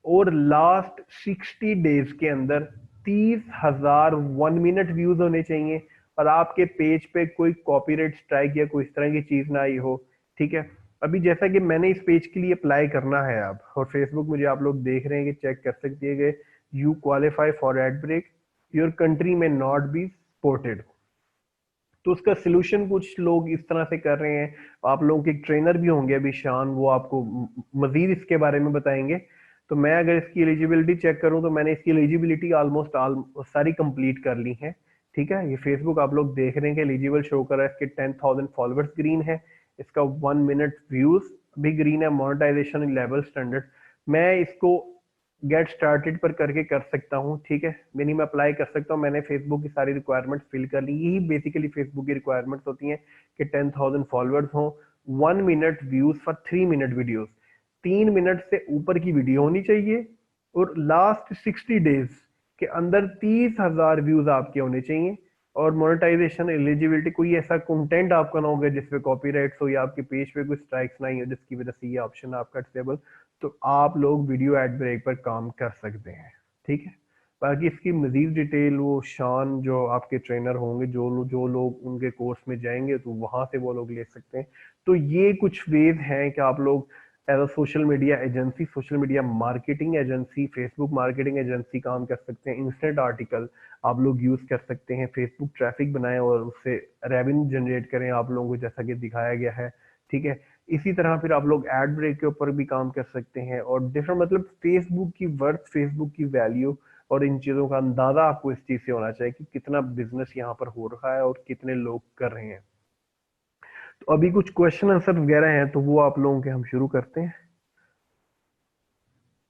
और लास्ट 60 डेज के अंदर 30,000 1 मिनट व्यूज होने चाहिए और आपके पेज पे कोई कॉपीराइट स्ट्राइक या कोई इस तरह की चीज ना आई हो। ठीक है। अभी जैसा कि मैंने इस पेज के लिए अप्लाई करना है अब, और फेसबुक मुझे आप लोग देख रहे हैं कि चेक कर सकते हैं कि you qualify for ad break, your country में नॉट बी सपोर्टेड। तो उसका सिलूशन कुछ लोग इस तरह से कर रहे हैं। आप लोगों के एक ट्रेनर भी होंगे अभी शान, वो आपको मजीद इसके बारे में बताएंगे। तो मैं अगर इसकी एलिजिबिलिटी चेक करूं तो मैंने इसकी एलिजिबिलिटी ऑलमोस्ट सारी कंप्लीट कर ली है। ठीक है। ये फेसबुक आप लोग देख रहे हैं कि एलिजिबल शो कर रहा है, इसके 10,000 फॉलोअर्स ग्रीन है, इसका 1 मिनट व्यूज भी ग्रीन है, मोनेटाइजेशन लेवल स्टैंडर्ड, मैं इसको गेट स्टार्टेड पर करके कर सकता हूँ, ठीक है, मिनिमम अप्लाई कर सकता हूँ। मैंने फेसबुक की सारी रिक्वायरमेंट्स फिल कर ली, यही बेसिकली फेसबुक की रिक्वायरमेंट्स होती हैं कि 10,000 फॉलोअर्स हों, 1 minute views for 3 minute videos, 3 minute से ऊपर की वीडियो होनी चाहिए, और लास्ट 60 डेज के अंदर 30,000 व्यूज आपके होने चाहिए। और मोनेटाइजेशन एलिजिबिलिटी, कोई ऐसा कंटेंट आपका ना होगा जिसपे कॉपीराइट्स हो या आपके पेज पे कोई स्ट्राइक्स नहीं हो जिसकी वजह से ये ऑप्शन आपका डिसेबल, तो आप लोग वीडियो एड ब्रेक पर काम कर सकते हैं, ठीक है। बाकी इसकी मजीद डिटेल वो शान जो आपके ट्रेनर होंगे, जो लोग उनके कोर्स में जाएंगे तो वहां से वो लोग ले सकते हैं। तो ये कुछ वेज हैं कि आप लोग as a social media agency, social media marketing agency, Facebook marketing agency काम कर सकते हैं। इंस्टेंट आर्टिकल आप लोग यूज कर सकते हैं, फेसबुक ट्रैफिक बनाएं और उससे रेवेन्यू जनरेट करें आप लोगों को, जैसा कि दिखाया गया है, ठीक है। इसी तरह फिर आप लोग एड ब्रेक के ऊपर भी काम कर सकते हैं, और डिफरेंट मतलब फेसबुक की वर्थ, फेसबुक की वैल्यू और इन चीजों का अंदाजा आपको इस चीज से होना चाहिए कि कितना बिजनेस यहाँ पर हो रहा है और कितने लोग कर रहे हैं। तो अभी कुछ क्वेश्चन आंसर वगैरह हैं तो वो आप लोगों के हम शुरू करते हैं।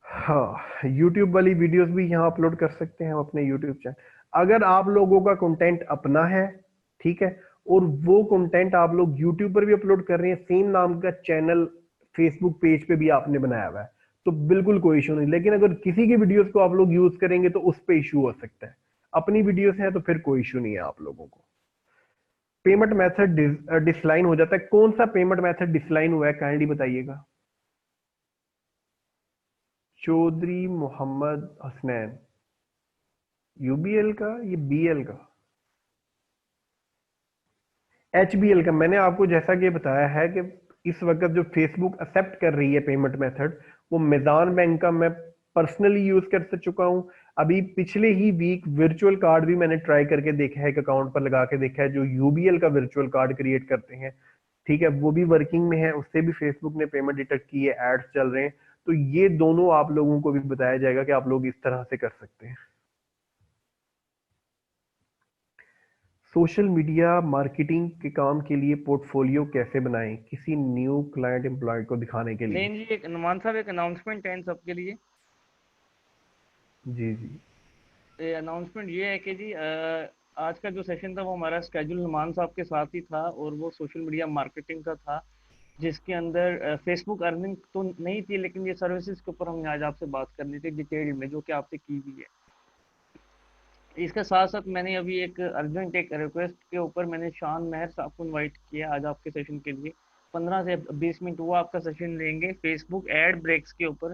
हाँ, यूट्यूब वाली वीडियोस भी यहाँ अपलोड कर सकते हैं हम अपने यूट्यूब चैनल। अगर आप लोगों का कंटेंट अपना है, ठीक है, और वो कंटेंट आप लोग यूट्यूब पर भी अपलोड कर रहे हैं, सेम नाम का चैनल फेसबुक पेज पे भी आपने बनाया हुआ है, तो बिल्कुल कोई इशू नहीं। लेकिन अगर किसी की वीडियोस को आप लोग यूज करेंगे तो उस पे इशू हो सकता है। अपनी वीडियोस है तो फिर कोई इशू नहीं है आप लोगों को। पेमेंट मेथड डिसलाइन हो जाता है, कौन सा पेमेंट मेथड डिसलाइन हुआ है काइंडली बताइएगा। चौधरी मोहम्मद हसनैन, यूबीएल का, ये बीएल का, एचबीएल का। मैंने आपको जैसा कि बताया है कि इस वक्त जो फेसबुक एक्सेप्ट कर रही है पेमेंट मेथड, वो मैदान बैंक का मैं पर्सनली यूज कर चुका हूं। अभी पिछले ही वीक वर्चुअल कार्ड भी मैंने ट्राई करके देखा है, एक अकाउंट पर लगा के देखा है, जो यूबीएल का वर्चुअल कार्ड क्रिएट करते हैं, ठीक है, वो भी वर्किंग में है, उससे भी फेसबुक ने पेमेंट डिटेक्ट की है, एड्स चल रहे हैं। तो ये दोनों आप लोगों को भी बताया जाएगा कि आप लोग इस तरह से कर सकते हैं। सोशल मीडिया मार्केटिंग के काम के लिए पोर्टफोलियो कैसे बनाएं किसी न्यू क्लाइंट एम्प्लॉय को दिखाने के लिए। नहीं जी, एक नुमान साहब, एक अनाउंसमेंट है इन सबके लिए। जी जी। अनाउंसमेंट ये है कि जी आज का जो सेशन था वो हमारा स्केड्यूल नुमान साहब के साथ ही था, और वो सोशल मीडिया मार्केटिंग का था, जिसके अंदर फेसबुक अर्निंग तो नहीं थी, लेकिन ये सर्विसेज के ऊपर हमने आज आपसे बात करनी थी डिटेल में, जो कि आपसे की भी है। इसके साथ साथ मैंने अभी एक अर्जेंट एक रिक्वेस्ट के ऊपर मैंने शान मेहर साहब को इनवाइट किया आज आपके सेशन के लिए। 15 से 20 मिनट वो आपका सेशन लेंगे फेसबुक एड ब्रेक्स के ऊपर,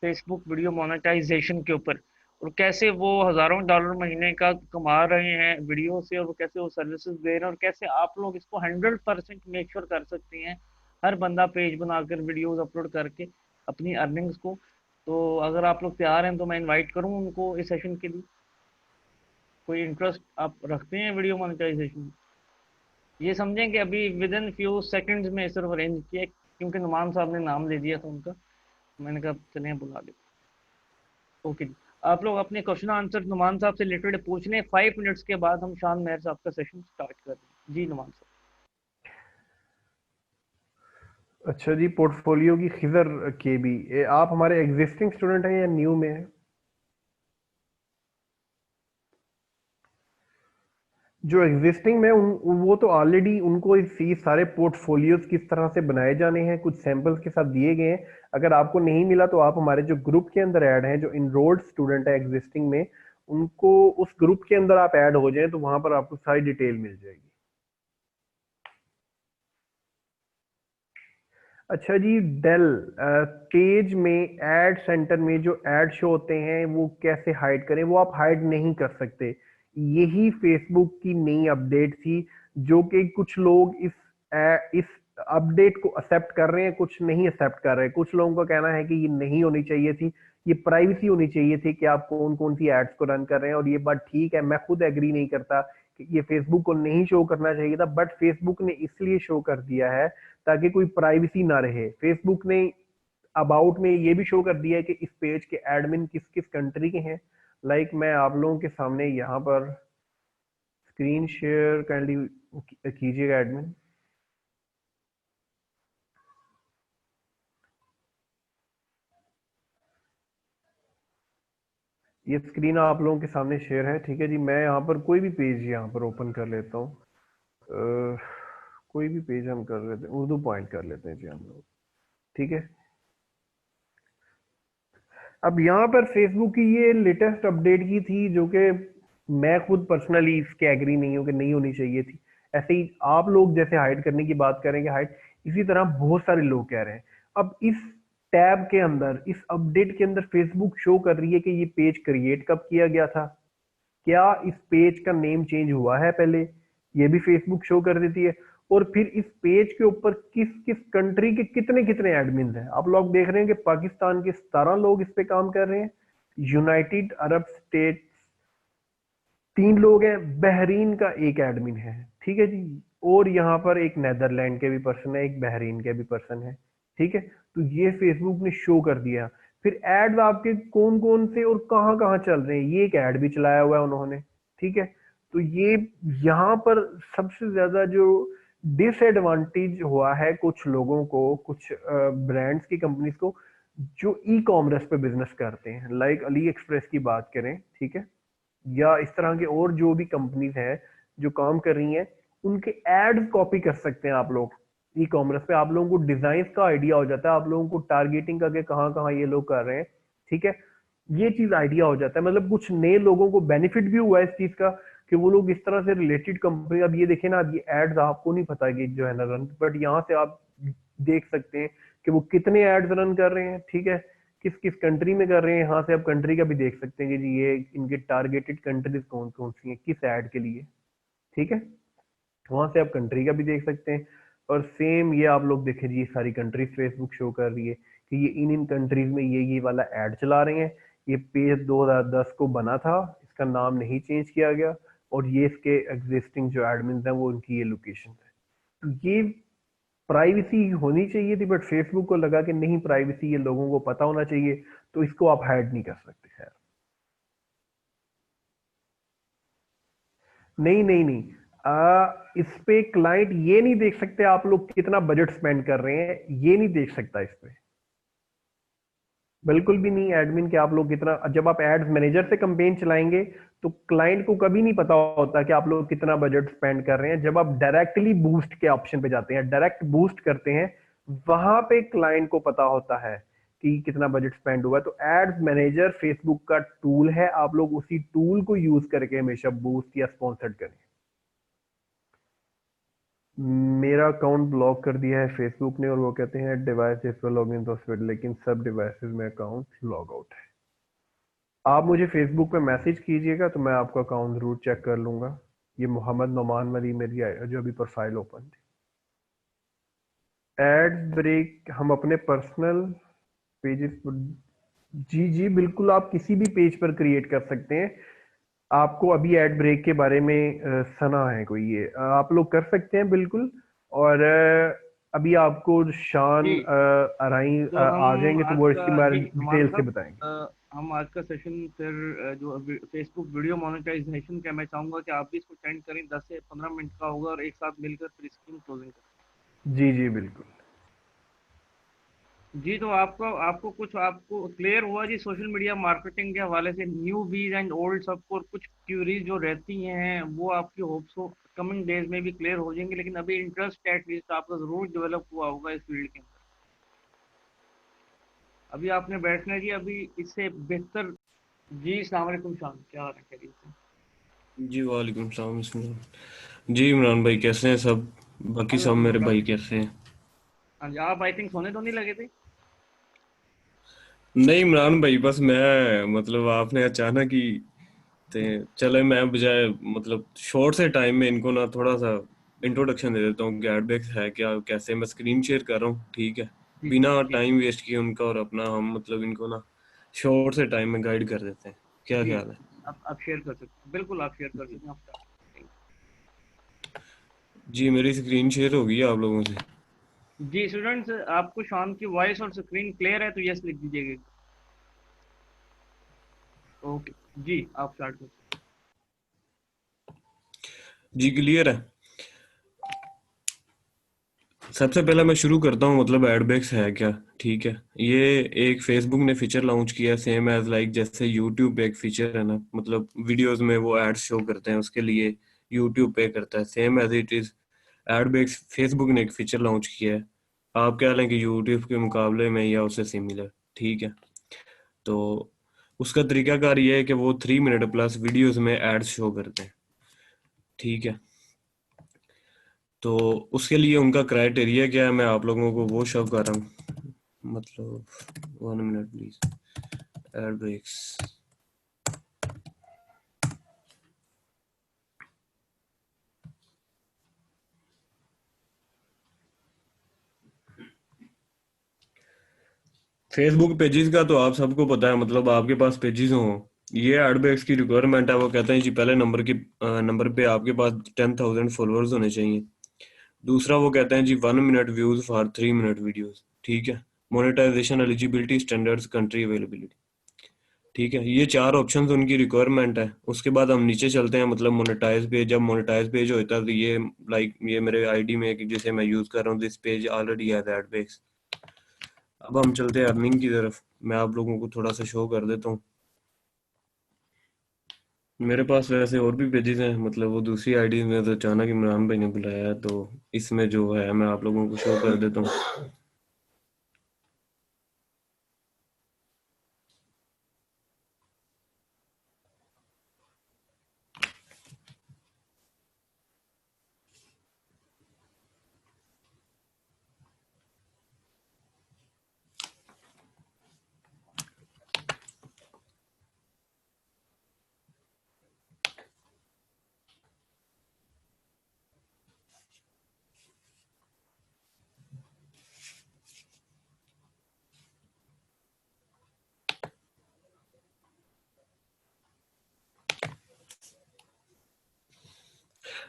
फेसबुक वीडियो मोनेटाइजेशन के ऊपर, और कैसे वो हजारों डॉलर महीने का कमा रहे हैं वीडियो से, और वो कैसे वो सर्विसेज दे रहे हैं, और कैसे आप लोग इसको 100% मेक श्योर कर सकते हैं, हर बंदा पेज बनाकर वीडियोज अपलोड करके अपनी अर्निंग्स को। तो अगर आप लोग तैयार हैं तो मैं इनवाइट करूँ उनको इस सेशन के लिए। कोई इंटरेस्ट आप रखते हैं वीडियो मोनेटाइजेशन? ये समझें कि अभी विद इन फ्यू सेकंड्स में सिर्फ अरेंज किया, क्योंकि नुमान साहब ने नाम ले दिया था उनका, मैंने कहा चलें बुला ले। ओके जी, आप लोग अपने क्वेश्चन आंसर नुमान साहब से रिलेटेड पूछ लें, 5 मिनट्स के बाद हम शान मेहर साहब का सेशन स्टार्ट कर रहे हैं। जी नुमान साहब। अच्छा जी, पोर्टफोलियो की खिजर के भी आप हमारे एग्जिस्टिंग स्टूडेंट हैं या न्यू में है। जो एग्जिस्टिंग में वो तो ऑलरेडी उनको ये सारे पोर्टफोलियोज किस तरह से बनाए जाने हैं कुछ सैंपल्स के साथ दिए गए हैं। अगर आपको नहीं मिला तो आप हमारे जो ग्रुप के अंदर ऐड हैं, जो इनरोल्ड स्टूडेंट है एग्जिस्टिंग में, उनको उस ग्रुप के अंदर आप ऐड हो जाएं तो वहां पर आपको सारी डिटेल मिल जाएगी। अच्छा जी, डेल पेज में एड सेंटर में जो एड शो होते हैं वो कैसे हाइड करें, वो आप हाइड नहीं कर सकते। यही फेसबुक की नई अपडेट थी, जो कि कुछ लोग इस अपडेट को एक्सेप्ट कर रहे हैं, कुछ नहीं एक्सेप्ट कर रहे। कुछ लोगों का कहना है कि ये नहीं होनी चाहिए थी, ये प्राइवेसी होनी चाहिए थी कि आप कौन कौन सी एड्स को रन कर रहे हैं। और ये बात ठीक है, मैं खुद एग्री नहीं करता कि ये फेसबुक को नहीं शो करना चाहिए था, बट फेसबुक ने इसलिए शो कर दिया है ताकि कोई प्राइवेसी ना रहे। फेसबुक ने अबाउट में ये भी शो कर दिया है कि इस पेज के एडमिन किस किस कंट्री के हैं। लाइक मैं आप लोगों के सामने यहाँ पर स्क्रीन शेयर काइंडली कीजिएगा एडमिन। ये स्क्रीन आप लोगों के सामने शेयर है, ठीक है जी। मैं यहाँ पर कोई भी पेज यहाँ पर ओपन कर लेता हूँ। कोई भी पेज हम कर लेते हैं, उर्दू पॉइंट कर लेते हैं जी हम लोग, ठीक है। अब यहाँ पर फेसबुक की ये लेटेस्ट अपडेट की थी, जो कि मैं खुद पर्सनली इसके एग्री नहीं हूँ कि नहीं होनी चाहिए थी। ऐसे ही आप लोग जैसे हाइड करने की बात करेंगे हाइड, इसी तरह बहुत सारे लोग कह रहे हैं। अब इस टैब के अंदर, इस अपडेट के अंदर फेसबुक शो कर रही है कि ये पेज क्रिएट कब किया गया था, क्या इस पेज का नेम चेंज हुआ है पहले, ये भी फेसबुक शो कर देती है। और फिर इस पेज के ऊपर किस किस कंट्री के कितने कितने एडमिन हैं। आप लोग देख रहे हैं कि पाकिस्तान के 17 लोग इस पे काम कर रहे हैं, यूनाइटेड अरब स्टेट 3 लोग हैं, बहरीन का एक एडमिन है, ठीक है जी। और यहाँ पर एक नेदरलैंड के भी पर्सन है, एक बहरीन के भी पर्सन है, ठीक है। तो ये फेसबुक ने शो कर दिया। फिर एड्स आपके कौन कौन से और कहाँ कहाँ चल रहे हैं, ये एक एड भी चलाया हुआ है उन्होंने, ठीक है। तो ये यहाँ पर सबसे ज्यादा जो डिसएडवांटेज हुआ है कुछ लोगों को, कुछ ब्रांड्स की कंपनीज को जो ई कॉमर्स पे बिजनेस करते हैं, लाइक अली एक्सप्रेस की बात करें, ठीक है, या इस तरह के और जो भी कंपनीज हैं जो काम कर रही हैं, उनके एड्स कॉपी कर सकते हैं आप लोग। ई कॉमर्स पे आप लोगों को डिजाइन का आइडिया हो जाता है, आप लोगों को टारगेटिंग करके कहाँ कहाँ ये लोग कर रहे हैं, ठीक है। ये चीज आइडिया हो जाता है, मतलब कुछ नए लोगों को बेनिफिट भी हुआ है इस चीज का कि वो लोग इस तरह से रिलेटेड कंपनी, अब ये देखें ना, अब ये एड्स आपको नहीं पता कि जो है ना रन, बट यहाँ से आप देख सकते हैं कि वो कितने एड्स रन कर रहे हैं, ठीक है, किस किस कंट्री में कर रहे हैं। यहाँ से आप कंट्री का भी देख सकते हैं कि जी ये इनके टारगेटेड कंट्रीज कौन कौन सी हैं किस ऐड के लिए, ठीक है। वहां से आप कंट्री का भी देख सकते हैं। और सेम ये आप लोग देखें जी, ये सारी कंट्रीज फेसबुक शो कर रही है कि ये इन कंट्रीज में ये वाला ऐड चला रहे हैं। ये पेज 2010 को बना था, इसका नाम नहीं चेंज किया गया, और ये इसके एग्जिस्टिंग जो एडमिन हैं वो उनकी ये लोकेशन है। तो ये प्राइवेसी होनी चाहिए थी, बट फेसबुक को लगा कि नहीं, प्राइवेसी ये लोगों को पता होना चाहिए, तो इसको आप हाइड नहीं कर सकते। खैर, नहीं नहीं नहीं, इस पे क्लाइंट ये नहीं देख सकते आप लोग कितना बजट स्पेंड कर रहे हैं, ये नहीं देख सकता इस पे, बिल्कुल भी नहीं। एडमिन के आप लोग कितना, जब आप एड्स मैनेजर से कंपेन चलाएंगे तो क्लाइंट को कभी नहीं पता होता कि आप लोग कितना बजट स्पेंड कर रहे हैं। जब आप डायरेक्टली बूस्ट के ऑप्शन पे जाते हैं, डायरेक्ट बूस्ट करते हैं, वहां पे क्लाइंट को पता होता है कि कितना बजट स्पेंड हुआ है। तो एड्स मैनेजर फेसबुक का टूल है, आप लोग उसी टूल को यूज करके हमेशा बूस्ट या स्पॉन्सर्ड करें। मेरा अकाउंट ब्लॉक कर दिया है फेसबुक ने, और वो कहते हैं डिवाइस इस पर लॉग इन तो फिर, लेकिन सब डिवाइसेस में अकाउंट लॉग आउट है। आप मुझे फेसबुक पे मैसेज कीजिएगा तो मैं आपका अकाउंट जरूर चेक कर लूंगा। ये मोहम्मद नोमान वाली मेरी जो अभी प्रोफाइल ओपन थी। एड ब्रेक हम अपने पर्सनल पेजेस पर, जी जी बिल्कुल, आप किसी भी पेज पर क्रिएट कर सकते हैं। आपको अभी एड ब्रेक के बारे में सुना है कोई, ये आप लोग कर सकते हैं बिल्कुल। और अभी आपको शान जी, अराई तो आ हम जाएंगे तो आज वो इसके का बारे जी में नुमान डिटेल से साहब, बताएंगे। हम आज का सेशन फिर जो फेसबुक वीडियो मोनेटाइजेशन का, मैं चाहूंगा कि आप भी इसको सेंड करें, 10 से 15 मिनट का होगा, और एक साथ मिलकर फिर स्क्रीन क्लोजिंग करें। जी जी बिल्कुल। जी, तो आपको आपको कुछ आपको क्लियर हुआ जी सोशल मीडिया मार्केटिंग के हवाले से, न्यू बीज एंड ओल्ड सबको, और कुछ क्यूरीज जो रहती हैं वो आपकी होप्स हो कमिंग डेज में भी क्लियर हो जाएंगे, लेकिन अभी इंटरेस्ट एटलीस्ट आपका जरूर डेवलप हुआ होगा इस फील्ड के अंदर। अभी आपने बैठना है जी, अभी इससे बेहतर। जी अस्सलाम वालेकुम शाम, क्या हाल है, खैरियत से? जी वालेकुम सलाम जी इमरान भाई कैसे हैं सब? बाकी सब मेरे अल्हम्दुलिल्लाह। भाई कैसे हैं? हाँ जी, आप आई थिंक सोने तो नहीं लगे थे? नहीं इमरान भाई, बस मैं मतलब आपने अचानक ही ते चले, मैं बजाय मतलब शॉर्ट से टाइम में इनको ना थोड़ा सा इंट्रोडक्शन दे देता हूँ कि एडबैक्स है क्या, कैसे। मैं स्क्रीन शेयर कर रहा हूँ, ठीक है, जी बिना जी टाइम वेस्ट किए उनका, और अपना हम मतलब इनको ना शॉर्ट से टाइम में गाइड कर देते हैं। क्या जी, ख्याल है? आप शेयर कर सकते हैं, बिल्कुल आप शेयर कर सकते हैं, आप start करें। जी मेरी स्क्रीन शेयर हो गई है आप लोगों से। जी स्टूडेंट्स, आपको शाम की वॉइस और स्क्रीन क्लियर है तो यस लिख दीजिएगा। ओके जी, आप स्टार्ट कर सकते जी क्लियर है। सबसे पहले मैं शुरू करता हूँ मतलब एडबैक्स है क्या। ठीक है, ये एक फेसबुक ने फीचर लॉन्च किया सेम एज लाइक जैसे यूट्यूब पे एक फीचर है ना, मतलब वीडियोस में वो एड्स शो करते हैं उसके लिए यूट्यूब पे करता है, सेम एज इट इज एडबैक्स फेसबुक ने एक फीचर लॉन्च किया है। आप कह लें कि यूट्यूब के मुकाबले में या उससे सिमिलर। ठीक है, तो उसका तरीकाकार ये है कि वो 3 मिनट प्लस वीडियोस में एड्स शो करते हैं। ठीक है, तो उसके लिए उनका क्राइटेरिया क्या है मैं आप लोगों को वो शो कर रहा हूँ। मतलब 1 minute please, ad breaks. Facebook pages का तो आप सबको पता है, मतलब आपके पास पेजेस हो, ये एडबैक्स की रिक्वायरमेंट है। वो कहते हैं जी पहले नंबर पे आपके पास 10,000 फॉलोअर्स होने चाहिए। दूसरा वो कहते हैं जी 1 minute views for 3 minute videos. ठीक है, monetization eligibility standards country availability. ठीक है, ये चार ऑप्शंस उनकी रिक्वायरमेंट है। उसके बाद हम नीचे चलते हैं, मतलब मोनेटाइज पेज। जब मोनेटाइज पेज होता है तो ये लाइक ये मेरे आईडी में कि जिसे मैं यूज कर रहा हूँ, दिस पेज ऑलरेडी हैज एडबैक्स। अब हम चलते हैं अर्निंग की तरफ। मैं आप लोगों को थोड़ा सा शो कर देता हूँ। मेरे पास वैसे और भी पेजेस हैं, मतलब वो दूसरी आईडी में, तो अचानक इमरान भाई ने बुलाया है तो इसमें जो है मैं आप लोगों को शो कर देता हूँ।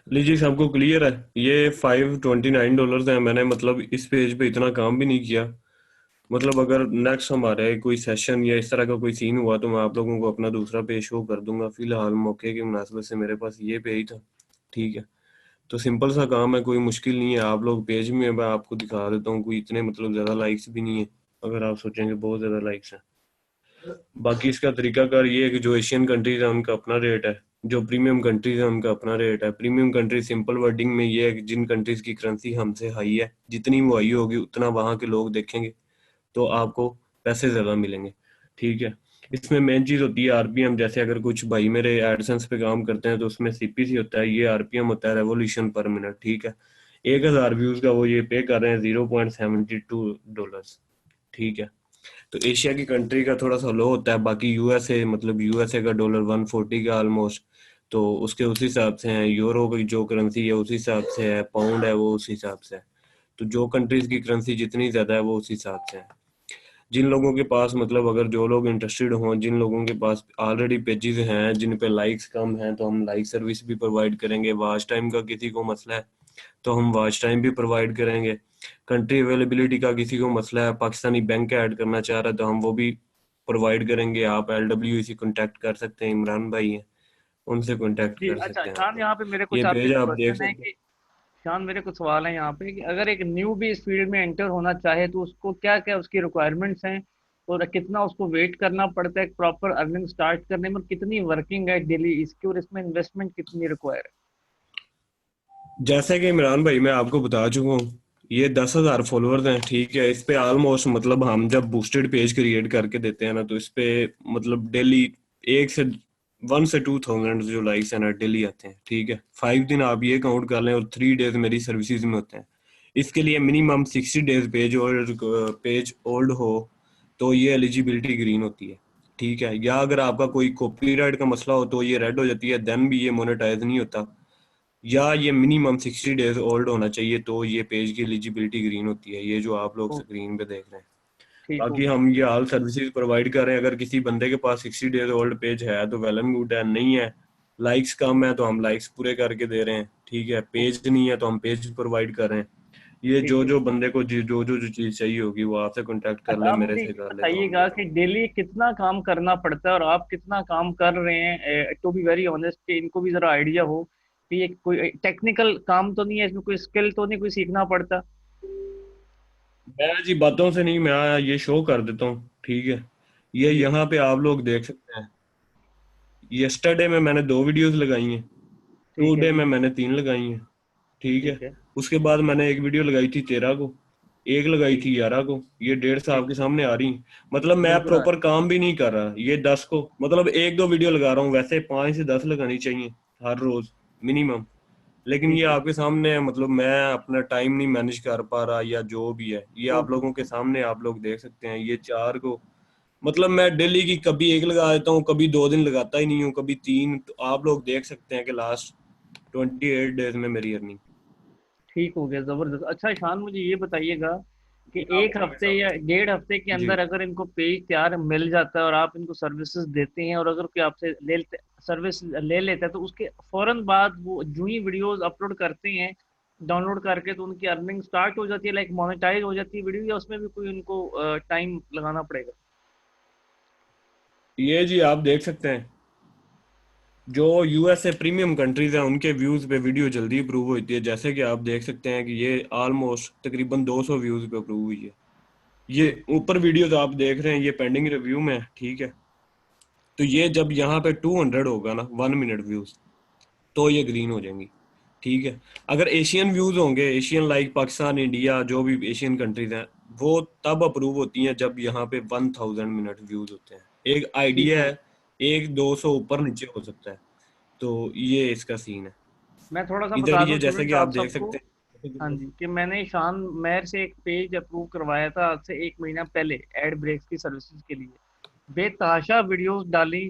लीजिए, सबको क्लियर है। ये $529 है। मैंने मतलब इस पेज पे इतना काम भी नहीं किया। मतलब अगर नेक्स्ट हमारे कोई सेशन या इस तरह का कोई सीन हुआ तो मैं आप लोगों को अपना दूसरा पेज शो कर दूंगा। फिलहाल मौके की मुनासिबत से मेरे पास ये पेज था। ठीक है, तो सिंपल सा काम है, कोई मुश्किल नहीं है। आप लोग पेज में मैं आपको दिखा देता हूँ, कोई इतने मतलब ज्यादा लाइक्स भी नहीं है, अगर आप सोचेंगे बहुत ज्यादा लाइक्स हैं। बाकी इसका तरीकाकार ये है कि जो एशियन कंट्रीज है उनका अपना रेट है, जो प्रीमियम कंट्रीज है उनका अपना रेट है। प्रीमियम कंट्री सिंपल वर्डिंग में ये है कि जिन कंट्रीज की करेंसी हमसे हाई है, जितनी वो हाई होगी उतना वहां के लोग देखेंगे तो आपको पैसे ज्यादा मिलेंगे। ठीक है, इसमें मेन चीज होती है आरपीएम। जैसे अगर कुछ भाई मेरे एडसेंस पे काम करते हैं तो उसमें सीपीसी होता है, ये आरपीएम होता है, रेवोल्यूशन पर मिनट। ठीक है, 1,000 व्यूज का वो ये पे कर रहे हैं $0.72। ठीक है, तो एशिया की कंट्री का थोड़ा सा लो होता है। बाकी यूएसए, मतलब यूएसए का डॉलर 140 का ऑलमोस्ट, तो उसके उस हिसाब से है। यूरो की जो करेंसी है उस हिसाब से है, पाउंड है वो उस हिसाब से है। तो जो कंट्रीज की करेंसी जितनी ज्यादा है वो उस हिसाब से है। जिन लोगों के पास मतलब अगर जो लोग इंटरेस्टेड हों, जिन लोगों के पास ऑलरेडी पेजेस हैं जिन पे लाइक्स कम हैं, तो हम लाइक सर्विस भी प्रोवाइड करेंगे। वॉच टाइम का किसी को मसला है तो हम वॉच टाइम भी प्रोवाइड करेंगे। कंट्री अवेलेबिलिटी का किसी को मसला है, पाकिस्तानी बैंक ऐड करना चाह रहा है तो हम वो भी प्रोवाइड करेंगे। आप LWE से कांटेक्ट कर सकते हैं, इमरान भाई हैं, उनसे कांटेक्ट जी कर अच्छा, सकते हैं आप शान लोग। यहाँ पे मेरे ये कुछ आपसे पेज आप देख क्वेश्चन है सकते हैं। कि शान मेरे कुछ सवाल है यहाँ पे कि अगर एक न्यू भी इस फील्ड में एंटर होना चाहे तो उसको क्या क्या उसकी रिक्वायरमेंट्स हैं, और कितना उसको वेट करना पड़ता है प्रॉपर अर्निंग स्टार्ट करने में, और कितनी वर्किंग है डेली इसकी, और इसमें इन्वेस्टमेंट कितनी रिक्वायर है। जैसे कि इमरान भाई मैं आपको बता चुका हूँ, ये 10,000 फॉलोअर्स हैं। ठीक है, इस पे ऑलमोस्ट मतलब हम जब बूस्टेड पेज क्रिएट करके देते हैं ना, तो इस पे मतलब डेली 1 से 2 थाउजेंड जो लाइक्स हैं ना डेली आते हैं। ठीक है, 5 दिन आप ये काउंट कर लें और 3 डेज मेरी सर्विसेज में होते हैं। इसके लिए मिनिमम 60 डेज पेज ओल्ड हो तो ये एलिजिबिलिटी ग्रीन होती है। ठीक है, या अगर आपका कोई कॉपीराइट का मसला हो तो ये रेड हो जाती है, देन भी ये मोनेटाइज नहीं होता। या ये मिनिमम 60 डेज ओल्ड होना चाहिए तो ये पेज की एलिजिबिलिटी ग्रीन होती है, ये जो आप लोग तो स्क्रीन पे देख रहे हैं। ठीक हो। बाकी हम ये ऑल सर्विसेज प्रोवाइड कर रहे हैं। अगर किसी बंदे के पास 60 डेज ओल्ड पेज है तो वेल एंड गुड है, नहीं है, लाइक्स कम है तो हम लाइक्स पूरे करके दे रहे हैं। ठीक है, पेज नहीं है तो हम पेज प्रोवाइड कर रहे हैं। ये ठीक जो है। जो बंदे को जो चीज चाहिए होगी वो आपसे कांटेक्ट कर ले, अच्छा, आप मेरे मुझे से ये कर ले तो हम बताइएगा देता कि हूँ। डेली कितना काम करना पड़ता है और आप कितना काम कर रहे हैं, टू बी वेरी ऑनेस्ट, कि इनको भी जरा आइडिया हो कि ये कोई टेक्निकल काम तो नहीं है, इसमें कोई स्किल तो नहीं कोई सीखना पड़ता। मैं जी बातों से नहीं, मैं ये शो कर देता हूँ, ठीक है। ये जी यहाँ पे आप लोग देख सकते हैं, यस्टरडे में मैंने 2 वीडियोस लगाई हैं, ठीक है टुडे जी। में मैंने 3 लगाई हैं, ठीक है। ठीक है। उसके बाद मैंने एक वीडियो लगाई थी 13 को, एक लगाई ठीक थी 11 को, ये डेट्स ठीक। आपके सामने आ रही हैं। मतलब मैं बिल्कुल आ प्रॉपर काम भी नहीं कर रहा, ये 10 को मतलब एक दो वीडियो लगा रहा हूँ, वैसे 5 से 10 लगानी चाहिए हर रोज मिनिमम। लेकिन ये ठीक है। आपके सामने है, मतलब मैं अपना टाइम नहीं मैनेज कर पा रहा या जो भी है, ये आप ओके। लोगों के सामने आप लोग देख सकते हैं, ये 4 को मतलब मैं डेली की कभी एक लगा देता हूँ, कभी 2 दिन लगाता ही नहीं हूँ, कभी 3, तो आप लोग देख सकते हैं कि लास्ट 28 डेज में मेरी अर्निंग। ठीक हो गया, जबरदस्त। अच्छा ईशान, मुझे ये बताइएगा कि ये आप एक लोगों के हफ्ते या सामने। 1.5 हफ्ते के जी। अंदर अगर इनको पेज तैयार मिल जाता है और आप इनको सर्विसेज देते हैं, और अगर कोई आपसे सर्विस ले लेता है, तो उसके फौरन बाद वो जो ही वीडियोस अपलोड करते हैं डाउनलोड करके, तो उनकी अर्निंग स्टार्ट हो जाती है, लाइक मोनेटाइज हो जाती है वीडियो, या उसमें भी कोई उनको टाइम लगाना पड़ेगा? ये जी आप देख सकते हैं, जो यूएसए प्रीमियम कंट्रीज हैं उनके व्यूज पे वीडियो जल्दी अप्रूव होती है, जैसे कि आप देख सकते हैं कि ये ऑलमोस्ट तकरीबन 200 व्यूज पे अप्रूव हुई है। ये ठीक। ऊपर वीडियोस आप देख रहे हैं, ये पेंडिंग रिव्यू में है, ठीक है। तो ये जब यहाँ पे 200 होगा ना 1 मिनट व्यूज, तो ये ग्रीन हो जाएंगी, ठीक है। अगर एशियन व्यूज होंगे, एशियन लाइक पाकिस्तान, इंडिया, जो भी एशियन कंट्रीज हैं, वो तब अप्रूव होती हैं जब यहाँ पे 1000 मिनट व्यूज होते हैं। एक ठीक आइडिया हो। है, एक 200 ऊपर नीचे हो सकता है, तो ये इसका सीन है। मैं थोड़ा सा इधर बता दूं ये जैसे स्टूडेंट कि आप आप देख सबको। सकते हाँ हैं। जी, कि मैंने शान मेहर से एक पेज अप्रूव करवाया था आज से 1 महीना पहले, एड ब्रेक्स की सर्विसेज के लिए। बेतहाशा वीडियोस डाली,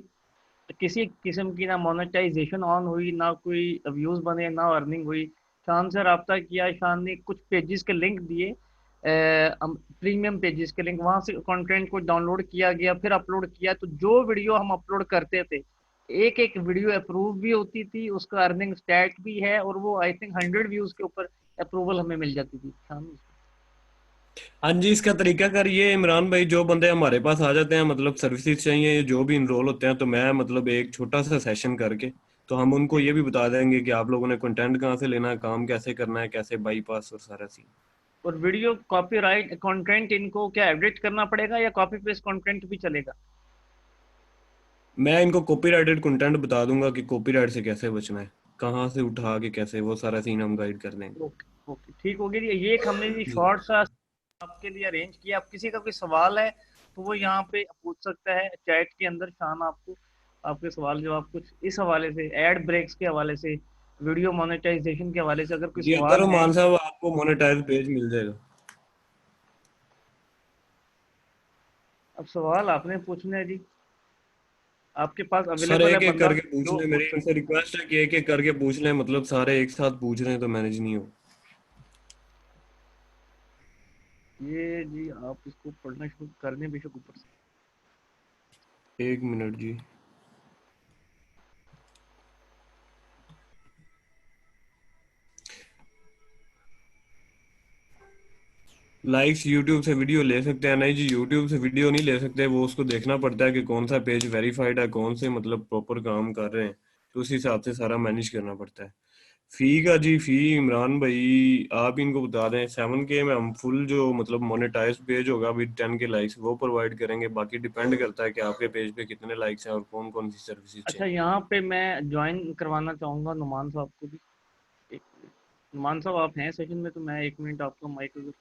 किसी किस्म की ना मोनेटाइजेशन ऑन हुई, ना कोई व्यूज बने, ना अर्निंग हुई। शान से रब्ता किया, शान ने कुछ पेजेस के लिंक दिए, प्रीमियम पेजेस के लिंक, वहां से कंटेंट को डाउनलोड किया गया, फिर अपलोड किया, तो जो वीडियो हम अपलोड करते थे, एक एक वीडियो अप्रूव भी होती थी, उसका अर्निंग स्टैट भी है, और वो आई थिंक 100 व्यूज के ऊपर अप्रूवल हमें मिल जाती थी शान। हाँ जी, इसका तरीका कर ये इमरान भाई, जो बंदे हमारे पास आ जाते हैं, मतलब सर्विसेज चाहिए, जो भी इनरोल होते हैं, तो मैं मतलब एक छोटा सा सेशन करके, तो हम उनको ये भी बता देंगे कि आप लोगों ने कंटेंट कहाँ से लेना है, काम कैसे करना है, कैसे बाईपास और सारा सीन। और वीडियो कॉपीराइट कंटेंट इनको क्या एडिट करना पड़ेगा, या कॉपी पेस्ट कंटेंट भी चलेगा? मैं इनको कॉपीराइटेड कंटेंट बता दूंगा कि कॉपीराइट से कैसे बचना है, कहाँ से उठा के कैसे, वो सारा सीन हम गाइड कर देंगे। ओके ओके, ठीक हो गया। ये एक हमने जी जी। शॉर्ट सा आपके लिए अरेंज किया। अब किसी का कोई सवाल है तो वो यहाँ पे पूछ सकता है चैट के अंदर। शान आपको आपके सवाल जवाब कुछ इस हवाले से, एड ब्रेक्स के हवाले से, वीडियो मोनेटाइजेशन के हवाले से अगर कोई जी अब्दुल सवाल है। रहमान साहब, आपको मोनेटाइज पेज मिल जाएगा। अब सवाल आपने पूछना है जी, आपके पास सर अवेलेबल है एक एक बंदा करके पूछ जो ले, मेरी पूछ इनसे सकते हैं। रिक्वेस्ट है कि एक एक करके पूछ ले, मतलब सारे एक साथ पूछ रहे हैं तो मैनेज नहीं हो। ये जी आप इसको पढ़ना शुरू करने बेशक ऊपर से। 1 मिनट जी। लाइक्स यूट्यूब से वीडियो ले सकते हैं? नहीं जी, यूट्यूब से वीडियो नहीं ले सकते, वो उसको देखना पड़ता है कि कौन सा पेज वेरीफाइड है, कौन से मतलब प्रॉपर काम कर रहे हैं, तो उस हिसाब से सारा मैनेज करना पड़ता है। फी का जी, फी इमरान भाई आप इनको बता दें, 7K में हम फुल जो मतलब मोनेटाइज पेज होगा विद 10K लाइक्स वो प्रोवाइड करेंगे, बाकी डिपेंड करता है कि आपके पेज पे कितने लाइक्स हैं और कौन कौन सी सर्विसेज अच्छा, चाहिए। यहाँ पे मैं ज्वाइन करवाना चाहूंगा नुमान साहब को भी। एक मिनट। नुमान साहब आप हैं सेशन में, तो मैं 1 मिनट आपका माइक अगर।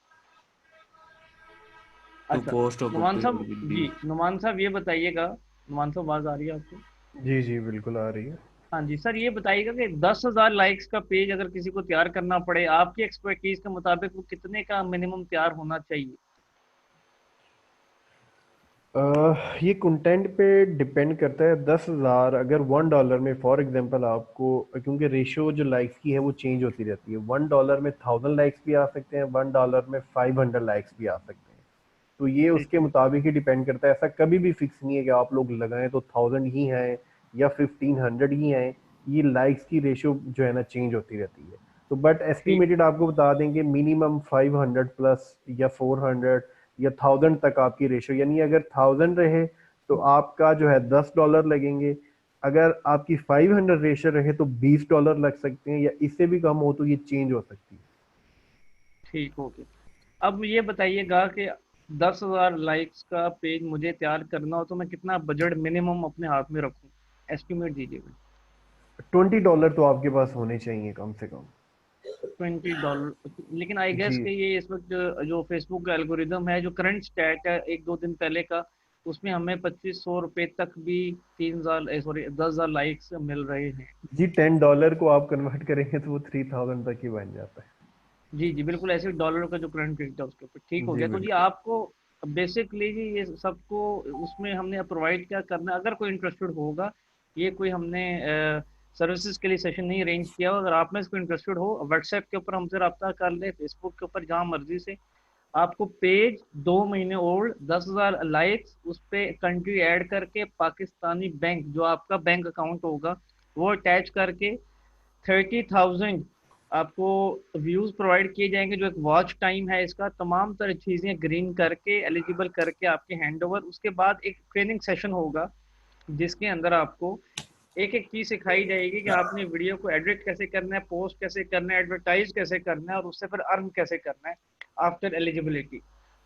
टू अच्छा। पोस्ट नुमान साहब अपॉर्चुनिटी। जी, नुमान साहब ये बताइएगा, नुमान साहब आवाज आ रही है आपको? जी जी बिल्कुल आ रही है। हाँ जी सर, ये बताइएगा कि 10,000 लाइक्स का पेज अगर किसी को तैयार करना पड़े, आपकी एक्सपर्टीज के मुताबिक वो कितने का मिनिमम तैयार होना चाहिए? ये कंटेंट पे डिपेंड करता है। 10,000 अगर $1 में फॉर एग्जांपल आपको, क्योंकि रेशियो जो लाइक्स की है वो चेंज होती रहती है, $1 में 1000 लाइक्स भी आ सकते हैं, $1 में 500 लाइक्स भी आ सकते हैं। तो ये ठीक उसके मुताबिक ही डिपेंड करता है। ऐसा कभी भी फिक्स नहीं है कि आप लोग लगाएं तो 1000 ही हैं या 1500 ही हैं। ये लाइक्स की रेशियो जो है ना चेंज होती रहती है। तो बट ठीक। एस्टिमेटेड आपको बता देंगे मिनिमम 500 प्लस या 400 या 1000 तक आपकी रेशियो, यानी अगर 1000 रहे तो आपका जो है $10 लगेंगे। अगर आपकी 500 रेशियो रहे तो $20 लग सकते हैं, या इससे भी कम हो तो ये चेंज हो सकती है। ठीक हो गया। अब ये बताइएगा कि 10,000 लाइक्स का पेज मुझे तैयार करना हो तो मैं कितना बजट मिनिमम अपने हाथ में रखूं, एस्टिमेट दीजिए भाई। $20 तो आपके पास होने चाहिए कम से कम। $20, लेकिन आई जी गेस कि ये इस वक्त जो फेसबुक का एल्गोरिदम है, जो करंट स्टैट है एक दो दिन पहले का, उसमें हमें 2500 रुपये तक भी 3,000 सॉरी 10,000 लाइक्स मिल रहे हैं। जी, $10 को आप कन्वर्ट करेंगे तो वो 3000 तक ही बन जाता है। जी जी बिल्कुल, ऐसे डॉलर का जो करंट रेट है उसके ऊपर ठीक हो जी गया। तो जी बिल्कुल। आपको बेसिकली जी ये सबको उसमें हमने प्रोवाइड क्या करना है, अगर कोई इंटरेस्टेड होगा, ये कोई हमने सर्विसेज के लिए सेशन नहीं अरेंज किया हो, अगर आप में से कोई इंटरेस्टेड हो व्हाट्सएप के ऊपर हमसे रब्ता कर ले, फेसबुक के ऊपर जहाँ मर्जी से। आपको पेज 2 महीने ओल्ड, 10,000 लाइक्स, उस पर कंट्री ऐड करके पाकिस्तानी बैंक जो आपका बैंक अकाउंट होगा वो अटैच करके 30,000 आपको व्यूज प्रोवाइड किए जाएंगे। जो एक वॉच टाइम है इसका, तमाम तरह चीजें ग्रीन करके एलिजिबल करके आपके हैंड ओवर। उसके बाद एक ट्रेनिंग सेशन होगा जिसके अंदर आपको एक एक चीज सिखाई जाएगी कि आपने वीडियो को एडिट कैसे करना है, पोस्ट कैसे करना है, एडवर्टाइज कैसे करना है और उससे फिर अर्न कैसे करना है आफ्टर एलिजिबिलिटी।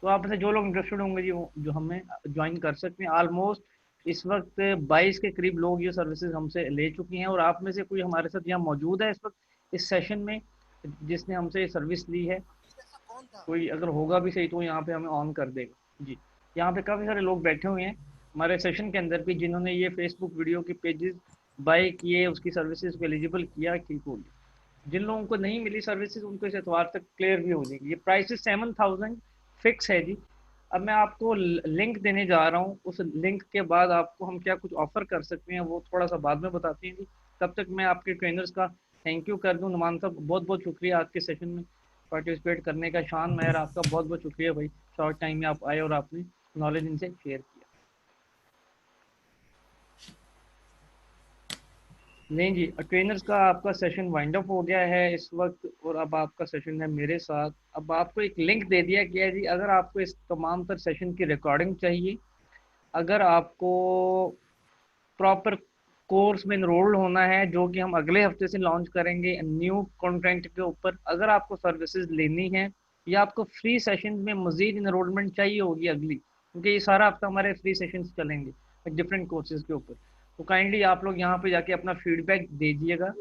तो आप में से जो लोग इंटरेस्टेड होंगे जी वो जो हमें ज्वाइन कर सकते हैं। ऑलमोस्ट इस वक्त 22 के करीब लोग ये सर्विसेज हमसे ले चुकी हैं, और आप में से कोई हमारे साथ यहाँ मौजूद है इस वक्त इस सेशन में जिसने हमसे ये सर्विस ली है? कोई अगर होगा भी सही तो यहाँ पे हमें ऑन कर देगा जी। यहाँ पे काफ़ी सारे लोग बैठे हुए हैं हमारे सेशन के अंदर भी जिन्होंने ये फेसबुक वीडियो के पेजेस बाय किए, उसकी सर्विसेज को एलिजिबल किया, ठीक हो गया। जिन लोगों को नहीं मिली सर्विसेज उनको इस एतवार तक क्लियर भी हो जाएगी। ये प्राइस 7,000 फिक्स है जी। अब मैं आपको लिंक देने जा रहा हूँ, उस लिंक के बाद आपको हम क्या कुछ ऑफर कर सकते हैं वो थोड़ा सा बाद में बताते हैं जी। तब तक मैं आपके ट्रेनर्स का थैंक यू कर दूं। नुमान साहब बहुत बहुत शुक्रिया आज के सेशन में पार्टिसिपेट करने का। शान मेहर आपका बहुत बहुत शुक्रिया भाई, शॉर्ट टाइम में आप आए और आपने नॉलेज इनसे शेयर किया। नहीं जी, ट्रेनर्स का आपका सेशन वाइंड अप हो गया है इस वक्त, और अब आपका सेशन है मेरे साथ। अब आपको एक लिंक दे दिया गया है जी, अगर आपको इस तमाम तर सेशन की रिकॉर्डिंग चाहिए, अगर आपको प्रॉपर कोर्स में इनरोल्ड होना है जो कि हम अगले हफ्ते से लॉन्च करेंगे न्यू कंटेंट के ऊपर, अगर आपको सर्विसेज लेनी है या आपको फ्री सेशन में मजीद इनरोलमेंट चाहिए होगी अगली, क्योंकि ये सारा हफ्ता हमारे फ्री सेशंस चलेंगे डिफरेंट कोर्सेज के ऊपर, तो काइंडली आप लोग यहाँ पे जाके अपना फीडबैक दीजिएगा।